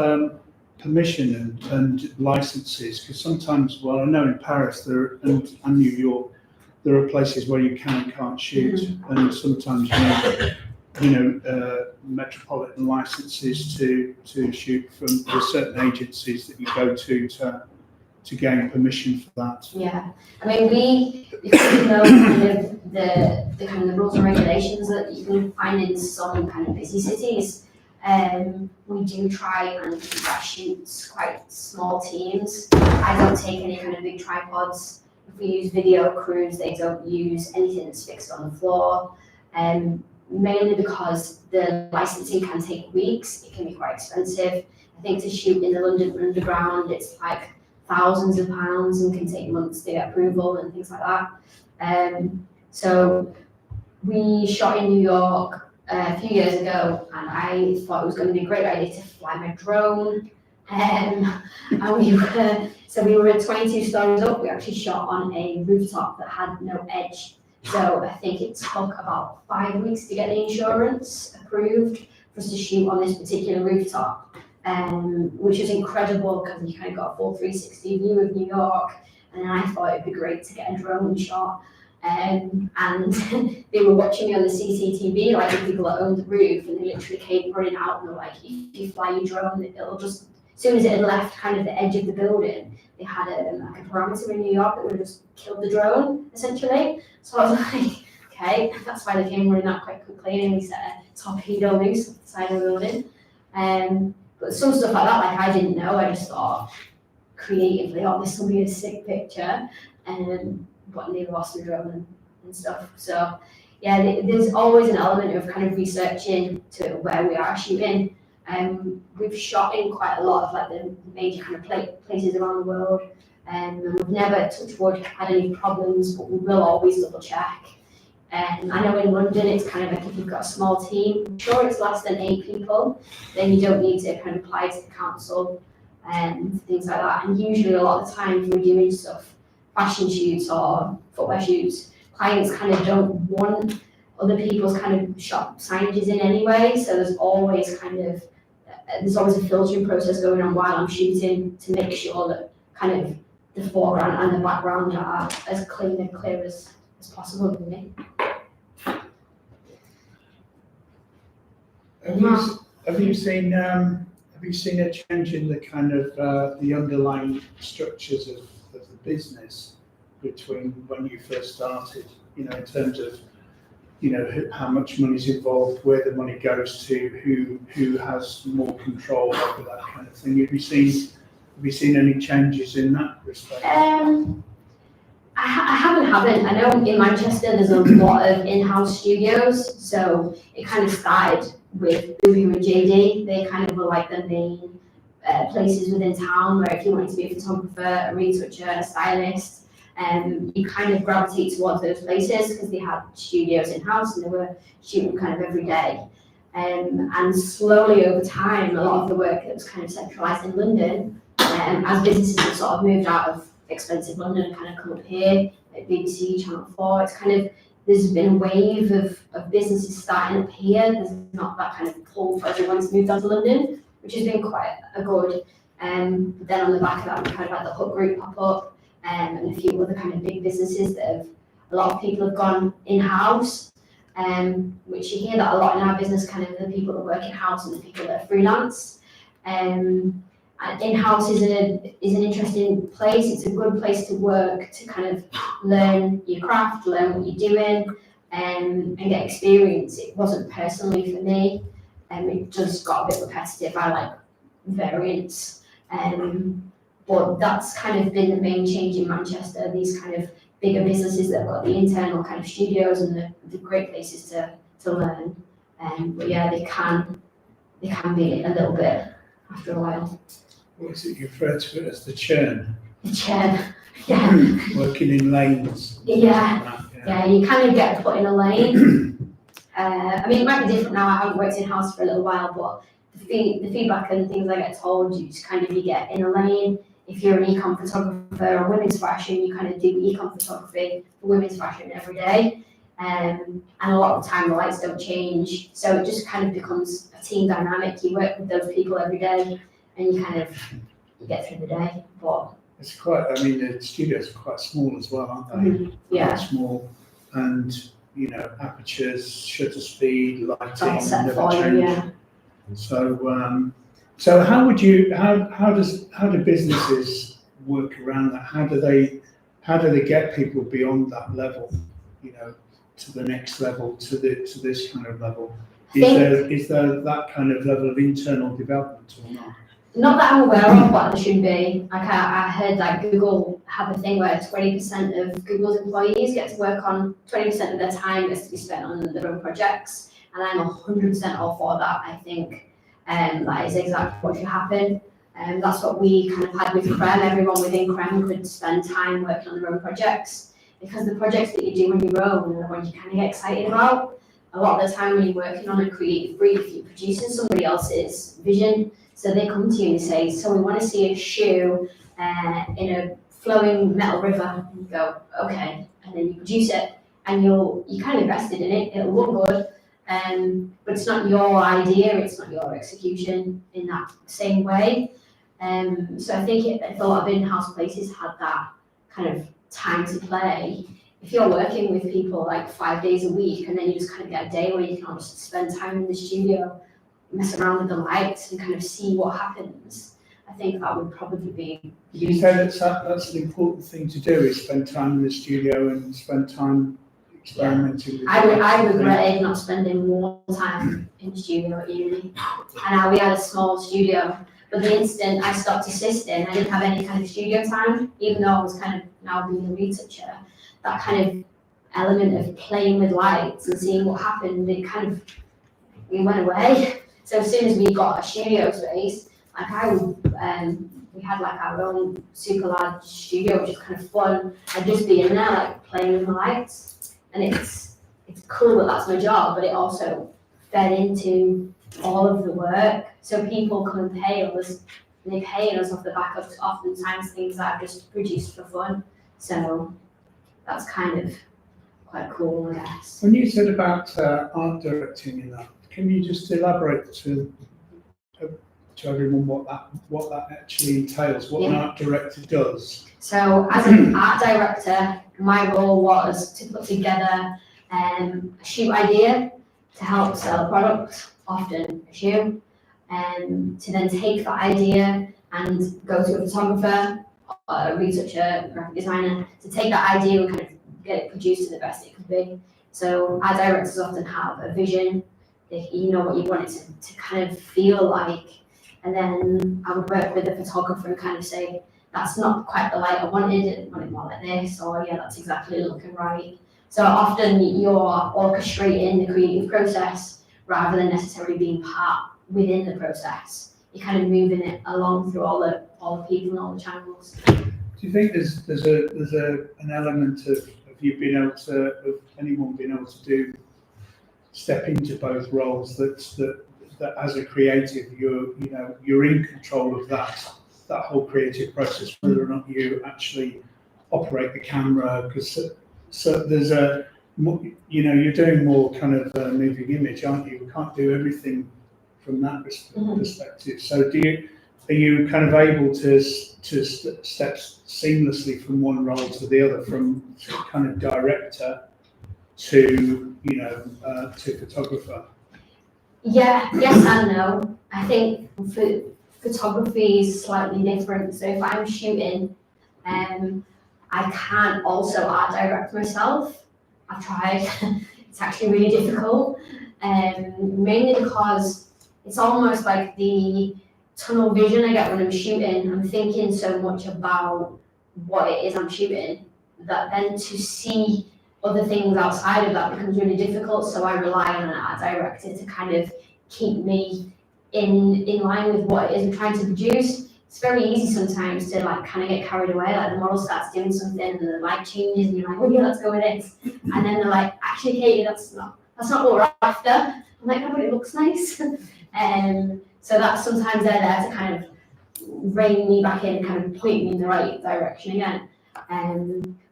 permission and licenses, because sometimes, well, I know in Paris and New York, there are places where you can and can't shoot, and sometimes you need, metropolitan licenses to shoot from certain agencies that you go to gain permission for that. Yeah, I mean, because we know kind of the rules and regulations that you can find in some kind of busy cities, we do try and keep our shoots quite small teams. I don't take any kind of big tripods. If we use video crews, they don't use anything that's fixed on the floor, mainly because the licensing can take weeks. It can be quite expensive. I think to shoot in the London Underground, it's like thousands of pounds and can take months to get approval and things like that. So we shot in New York a few years ago, and I thought it was going to be a great idea to fly my drone. And we were 22 stories up. We actually shot on a rooftop that had no edge. So I think it took about 5 weeks to get the insurance approved for us to shoot on this particular rooftop, which was incredible because you kind of got a full 360 view of New York. And then I thought it'd be great to get a drone shot. and they were watching me on the CCTV, like the people that owned the roof, and they literally came running out and were like, if you fly your drone, it'll just, as soon as it had left kind of the edge of the building, they had like a parameter in New York that would have just killed the drone, essentially. So I was like, okay, that's why they came running out quite quickly, and we set a torpedo loose off the side of the building. But some stuff like that, like I didn't know, I just thought creatively, oh, this will be a sick picture, but they lost the drone and stuff. So yeah, there's always an element of kind of researching to where we are shooting. We've shot in quite a lot of like the major kind of places around the world, and we've never, touch wood, had any problems, but we will always double check. I know in London it's kind of like if you've got a small team, I'm sure it's less than 8 people, then you don't need to kind of apply to the council and things like that. And usually a lot of the time if we're doing stuff, fashion shoots or footwear shoots, clients kind of don't want other people's kind of shop signages in anyway, so there's always a filtering process going on while I'm shooting to make sure that kind of the foreground and the background are as clean and clear as possible with me. Have you seen a change in the kind of the underlying structures of the business between when you first started? You know, in terms of, you know, how much money is involved, where the money goes to, who has more control over that kind of thing. Have you seen any changes in that respect? I haven't. I know in Manchester there's a lot of in-house studios, so it kind of started with Boohoo and JD. They kind of were like the main places within town where if you wanted to be a photographer, a retoucher, a stylist, you kind of gravitate towards those places because they had studios in-house and they were shooting kind of every day. And slowly over time, a lot of the work that was kind of centralised in London, as businesses have sort of moved out of expensive London and kind of come up here, like BBC, Channel 4, it's kind of, there's been a wave of businesses starting up here. There's not that kind of pull for everyone to move down to London, which has been quite a good. But then on the back of that, we kind of had the Hook Group pop up, and a few other kind of big businesses that have, a lot of people have gone in-house, which you hear that a lot in our business, kind of the people that work in-house and the people that are freelance. In-house is an interesting place. It's a good place to work, to kind of learn your craft, learn what you're doing, and get experience. It wasn't personally for me, it just got a bit repetitive. I like variance, but that's kind of been the main change in Manchester. These kind of bigger businesses that have got the internal kind of studios and the great places to learn. But yeah, they can be a little bit after a while. What is it you refer to it as the churn? The churn, yeah. Working in lanes. Yeah, you kind of get put in a lane. I mean, it might be different now. I haven't worked in-house for a little while, but the feedback and things I get told, you just kind of, you get in a lane. If you're an e-com photographer or women's fashion, you kind of do e-com photography for women's fashion every day. And a lot of the time the lights don't change. So it just kind of becomes a team dynamic. You work with those people every day and you get through the day. But it's quite, I mean, the studios are quite small as well, aren't they? Mm-hmm. Yeah. Quite small, and you know, apertures, shutter speed, lighting, that's set never for you, change. yeah. So how do businesses work around that? How do they get people beyond that level, you know, to the next level, to this kind of level? Is there that kind of level of internal development or not? Not that I'm aware of, but there should be. Like I heard that Google have a thing where 20% of Google's employees get to work on 20% of their time gets to be spent on their own projects, and I'm 100% all for that. I think that is exactly what should happen. That's what we kind of had with Creme. Everyone within Creme could spend time working on their own projects, because the projects that you do on your own are the ones you kind of get excited about. A lot of the time when you're working on a creative brief, you're producing somebody else's vision. So they come to you and say, so we want to see a shoe in a flowing metal river. And you go, okay. And then you produce it and you're kind of invested in it. It'll look good. But it's not your idea, it's not your execution in that same way. So I think if a lot of in-house places had that kind of time to play, if you're working with people like 5 days a week and then you just kind of get a day where you can all just spend time in the studio, mess around with the lights and kind of see what happens, I think that would probably be. You say that's an important thing to do, is spend time in the studio and spend time experimenting with I regretted not spending more time in the studio at uni. And now we had a small studio, but the instant I stopped assisting, I didn't have any kind of studio time, even though I was kind of now being a retoucher. That kind of element of playing with lights and seeing what happened, it went away. So as soon as we got a studio space, we had like our own super large studio, which is kind of fun. I'd just be in there like playing with the lights, and it's cool that that's my job, but it also fed into all of the work. So people come and pay us, and they pay us off the back of oftentimes things that I've just produced for fun. So that's kind of quite cool, I guess. When you said about art directing in that, can you just elaborate to everyone what that actually entails, what an art director does? So as an art director, my role was to put together a shoot idea to help sell a product, often a shoe, and to then take that idea and go to a photographer, a retoucher, graphic designer, to take that idea and kind of get it produced to the best it could be. So art directors often have a vision, you know what you want it to kind of feel like, and then I would work with the photographer and kind of say, that's not quite the light I wanted more like this, or yeah, that's exactly looking right. So often you're orchestrating the creative process rather than necessarily being part within the process. You're kind of moving it along through all the people and all the channels. Do you think there's an element of you being able to, of anyone being able to step into both roles, that as a creative you're in control of that whole creative process, whether or not you actually operate the camera, because so there's you're doing more kind of moving image, aren't you? We can't do everything from that perspective. So are you kind of able to step seamlessly from one role to the other, from kind of director to to photographer? Yeah, yes and no. I think photography is slightly different. So if I'm shooting, I can't also art direct myself. I've tried. It's actually really difficult, mainly because it's almost like the tunnel vision I get when I'm shooting. I'm thinking so much about what it is I'm shooting that then to see other things outside of that becomes really difficult. So I rely on an art director to kind of keep me in line with what it is I'm trying to produce. It's very easy sometimes to like kind of get carried away, like the model starts doing something and the light changes and you're like, oh yeah, let's go with this. And then they're like, actually Katie, that's not what we're after. I'm like, no, but it looks nice. So that's sometimes they're there to kind of rein me back in, kind of point me in the right direction again.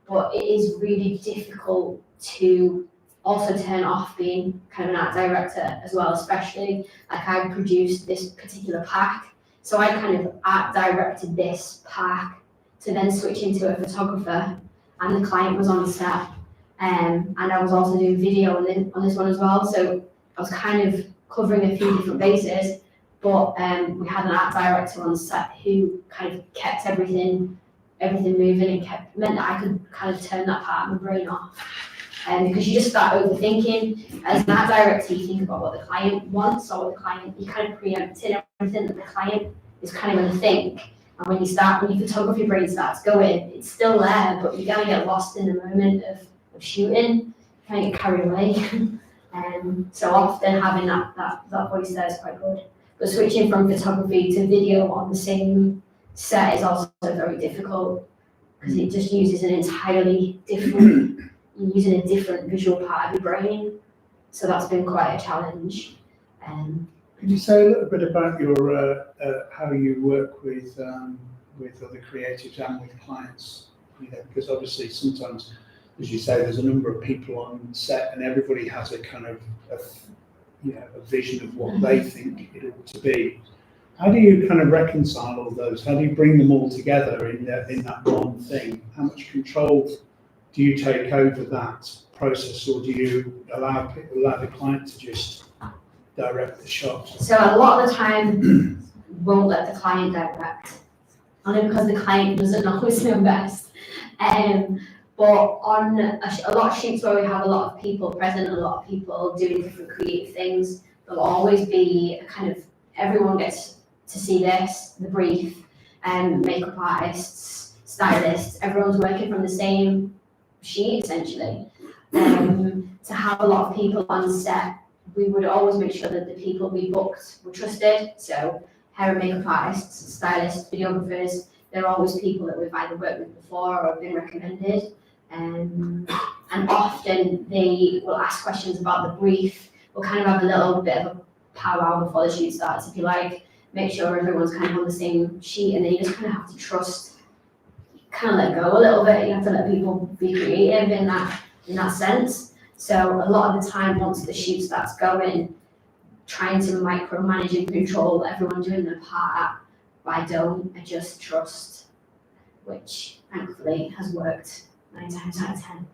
But it is really difficult to also turn off being kind of an art director as well, especially like I produced this particular pack. So I kind of art directed this pack to then switch into a photographer, and the client was on set, and I was also doing video on this one as well. So I was kind of covering a few different bases, but we had an art director on set who kind of kept everything moving and meant that I could kind of turn that part of my brain off. Because you just start overthinking. As an art director, you think about what the client wants, or the client, you kind of preempted everything that the client is kind of going to think. And when your photography brain starts going, it's still there, but you kind of get lost in the moment of shooting, kind of get carried away. So often having that voice there is quite good. But switching from photography to video on the same set is also very difficult, because it just uses an entirely different, you're using a different visual part of your brain. So that's been quite a challenge. Can you say a little bit about your how you work with other creatives and with clients? Because obviously sometimes, as you say, there's a number of people on set, and everybody has a kind of a vision of what they think it ought to be. How do you kind of reconcile all those? How do you bring them all together in that one thing? How much control do you take over that process, or do you allow the client to just direct the shot? So a lot of the time, won't let the client direct, only because the client doesn't always know best. But on a lot of shoots where we have a lot of people present, a lot of people doing different creative things, there'll always be a kind of, everyone gets to see this, the brief, makeup artists, stylists, everyone's working from the same sheet essentially. To have a lot of people on set, we would always make sure that the people we booked were trusted. So hair and makeup artists, stylists, videographers, they're always people that we've either worked with before or have been recommended. And often they will ask questions about the brief. We'll kind of have a little bit of a powwow before the shoot starts, if you like, make sure everyone's kind of on the same sheet, and then you just kind of have to trust, kind of let go a little bit. You have to let people be creative in that sense. So a lot of the time, once the shoot starts going, trying to micromanage and control everyone doing their part, I just trust, which thankfully has worked 9 times out of 10.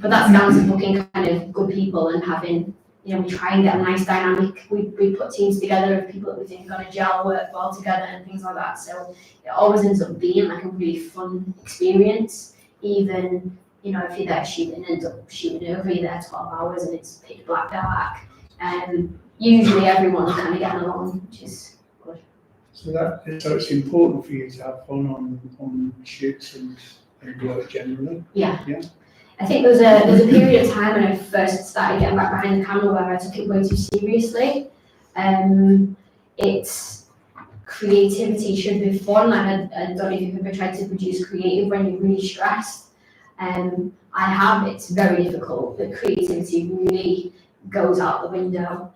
But that's down to booking kind of good people and having, we try and get a nice dynamic. We put teams together of people that we think are going to gel, work well together and things like that. So it always ends up being like a really fun experience. Even, if you're there shooting, end up shooting over, you're there 12 hours and it's pitch black dark. Usually everyone's kind of getting along, which is good. So it's important for you to have fun on shoots and work generally? Yeah. Yeah. I think there's a period of time when I first started getting back behind the camera where I took it way too seriously. It's creativity should be fun. Like I don't know if you've ever tried to produce creative when you're really stressed. I have. It's very difficult. The creativity really goes out the window.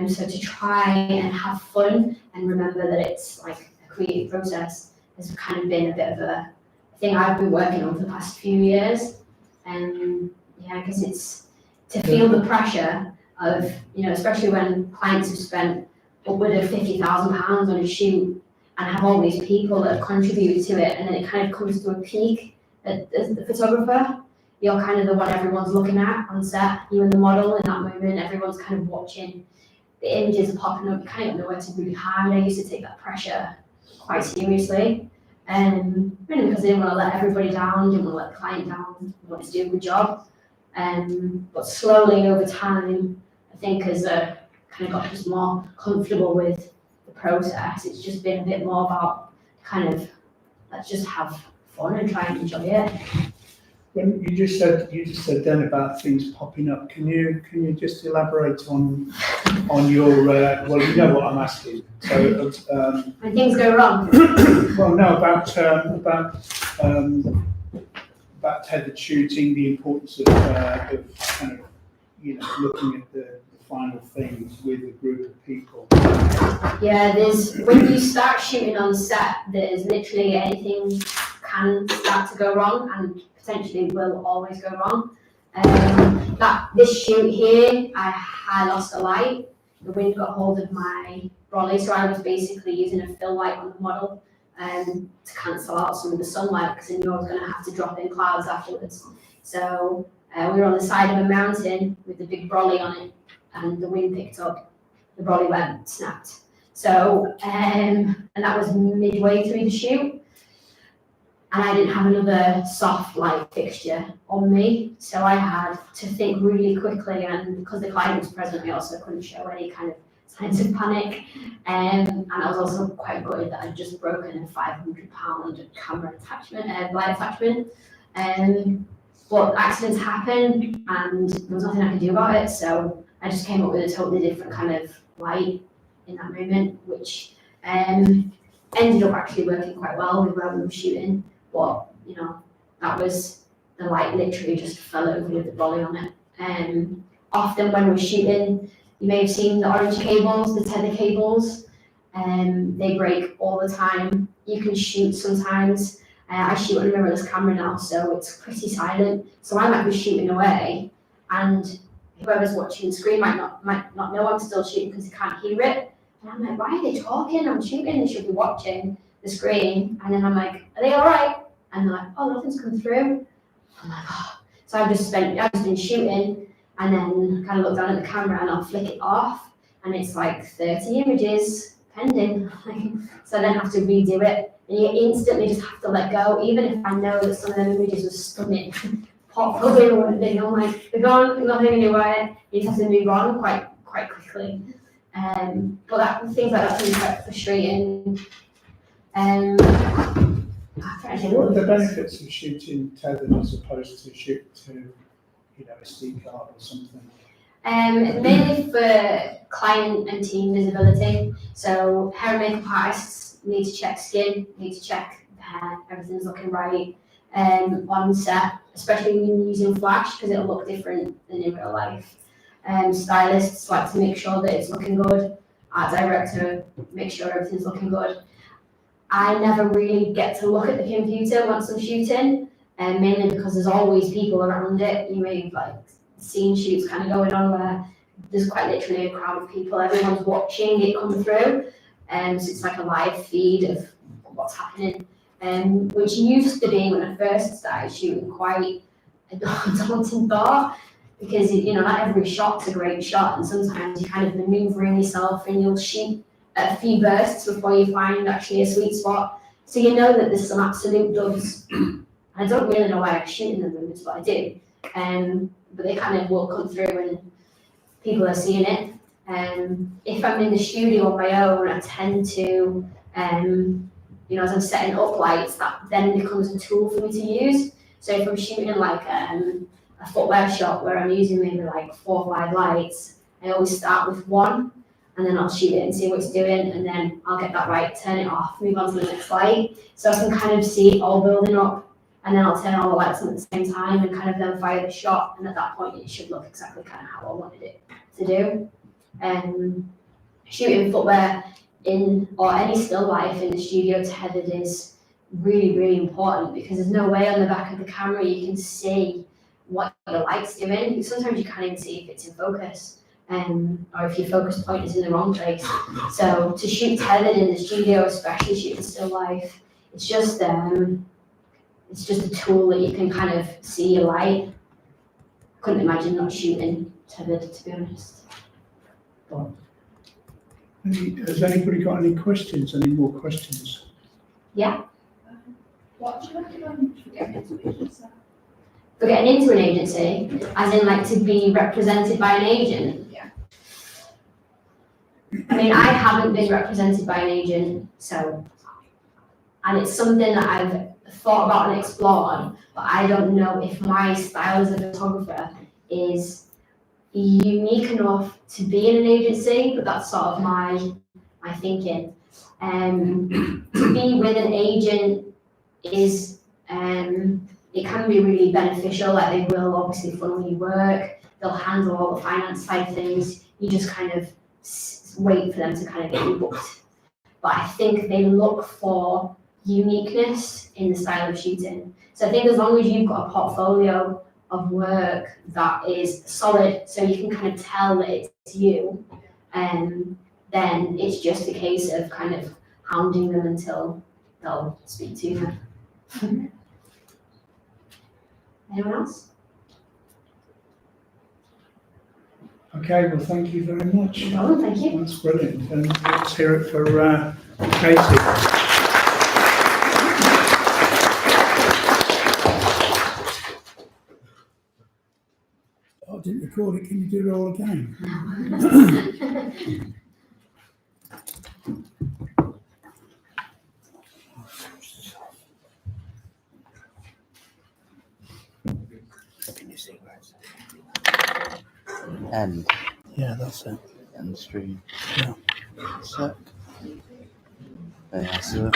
So to try and have fun and remember that it's like a creative process has kind of been a bit of a thing I've been working on for the past few years. I guess it's to feel the pressure of, especially when clients have spent upward of £50,000 on a shoot and have all these people that have contributed to it, and then it kind of comes to a peak as the photographer. You're kind of the one everyone's looking at on set, you and the model in that moment, everyone's kind of watching, the images are popping up, you kind of know where to really hide. I used to take that pressure quite seriously. Really because I didn't want to let everybody down, didn't want to let the client down, wanted to do a good job. But slowly over time, I think as I kind of got just more comfortable with the process, it's just been a bit more about kind of, let's just have fun and try and enjoy it. When you just said then about things popping up, can you just elaborate on your well, you know what I'm asking. So when things go wrong. Well, no, about tethered shooting, the importance of kind of looking at the final things with a group of people. Yeah, when you start shooting on set, there's literally anything can start to go wrong and potentially will always go wrong. This shoot here, I lost a light. The wind got hold of my brolly, so I was basically using a fill light on the model to cancel out some of the sunlight because I knew I was going to have to drop in clouds afterwards. So we were on the side of a mountain with the big brolly on it, and the wind picked up. The brolly went, snapped. So, and that was midway through the shoot. And I didn't have another soft light fixture on me, so I had to think really quickly, and because the client was present, I also couldn't show any kind of signs of panic. And I was also quite gutted that I'd just broken a £500 camera attachment, light attachment. But accidents happen, and there was nothing I could do about it, so I just came up with a totally different kind of light in that moment, which ended up actually working quite well with where we were shooting. But, that was, the light literally just fell over with the brolly on it. Often when we're shooting, you may have seen the orange cables, the tether cables, they break all the time. You can shoot sometimes. I shoot on a mirrorless camera now, so it's pretty silent. So I might be shooting away, and whoever's watching the screen might not know I'm still shooting because they can't hear it. And I'm like, why are they talking? I'm shooting, they should be watching the screen. And then I'm like, are they all right? and they're like, oh, nothing's come through. I'm like, oh. So I've just been shooting, and then kind of look down at the camera and I'll flick it off, and it's like 30 images pending. So I then have to redo it, and you instantly just have to let go, even if I know that some of them images were stunning. Portfolio or anything, I'm like, they're gone, nothing anywhere. You just have to move on quite quickly. But things like that can be quite frustrating. So what are the benefits of shooting tethered as opposed to shoot to, SD card or something? Mainly for client and team visibility. So hair and makeup artists need to check skin, need to check the hair, everything's looking right on set, especially when you're using flash because it'll look different than in real life. Stylists like to make sure that it's looking good. Art director, make sure everything's looking good. I never really get to look at the computer once I'm shooting, mainly because there's always people around it. You may have scene shoots kind of going on where there's quite literally a crowd of people. Everyone's watching it come through, so it's like a live feed of what's happening. Which used to be when I first started shooting quite a daunting thought, because not every shot's a great shot, and sometimes you're kind of maneuvering yourself and you'll shoot at a few bursts before you find actually a sweet spot. So you know that there's some absolute duds. I don't really know why I'm shooting them, it's what I do. But they kind of will come through and people are seeing it. If I'm in the studio on my own, I tend to, as I'm setting up lights, that then becomes a tool for me to use. So if I'm shooting a footwear shot where I'm using maybe 4 or 5 lights, I always start with one, and then I'll shoot it and see what it's doing, and then I'll get that right, turn it off, move on to the next light. So I can kind of see it all building up, and then I'll turn all the lights on at the same time and kind of then fire the shot, and at that point it should look exactly kind of how I wanted it to do. Shooting footwear or any still life in the studio tethered is really, really important, because there's no way on the back of the camera you can see what your light's doing. Sometimes you can't even see if it's in focus, or if your focus point is in the wrong place. So to shoot tethered in the studio, especially shooting still life, it's just a tool that you can kind of see your light. Couldn't imagine not shooting tethered, to be honest. Has anybody got any questions? Any more questions? Yeah. What do you recommend for getting into an agency? For getting into an agency, as in to be represented by an agent? Yeah. I mean, I haven't been represented by an agent, and it's something that I've thought about and explored, but I don't know if my style as a photographer is unique enough to be in an agency, but that's sort of my thinking. To be with an agent is, it can be really beneficial. They will obviously funnel you work, they'll handle all the finance side of things, you just kind of wait for them to kind of get you booked. But I think they look for uniqueness in the style of shooting. So I think as long as you've got a portfolio of work that is solid, so you can kind of tell that it's you, then it's just a case of kind of hounding them until they'll speak to you. Anyone else? Okay, well, thank you very much. No problem, thank you. That's brilliant. And let's hear it for Katie. I didn't record it. Can you do it all again? Can you see where it's End. Yeah, that's it. End stream. Yeah. Sec. Yeah, so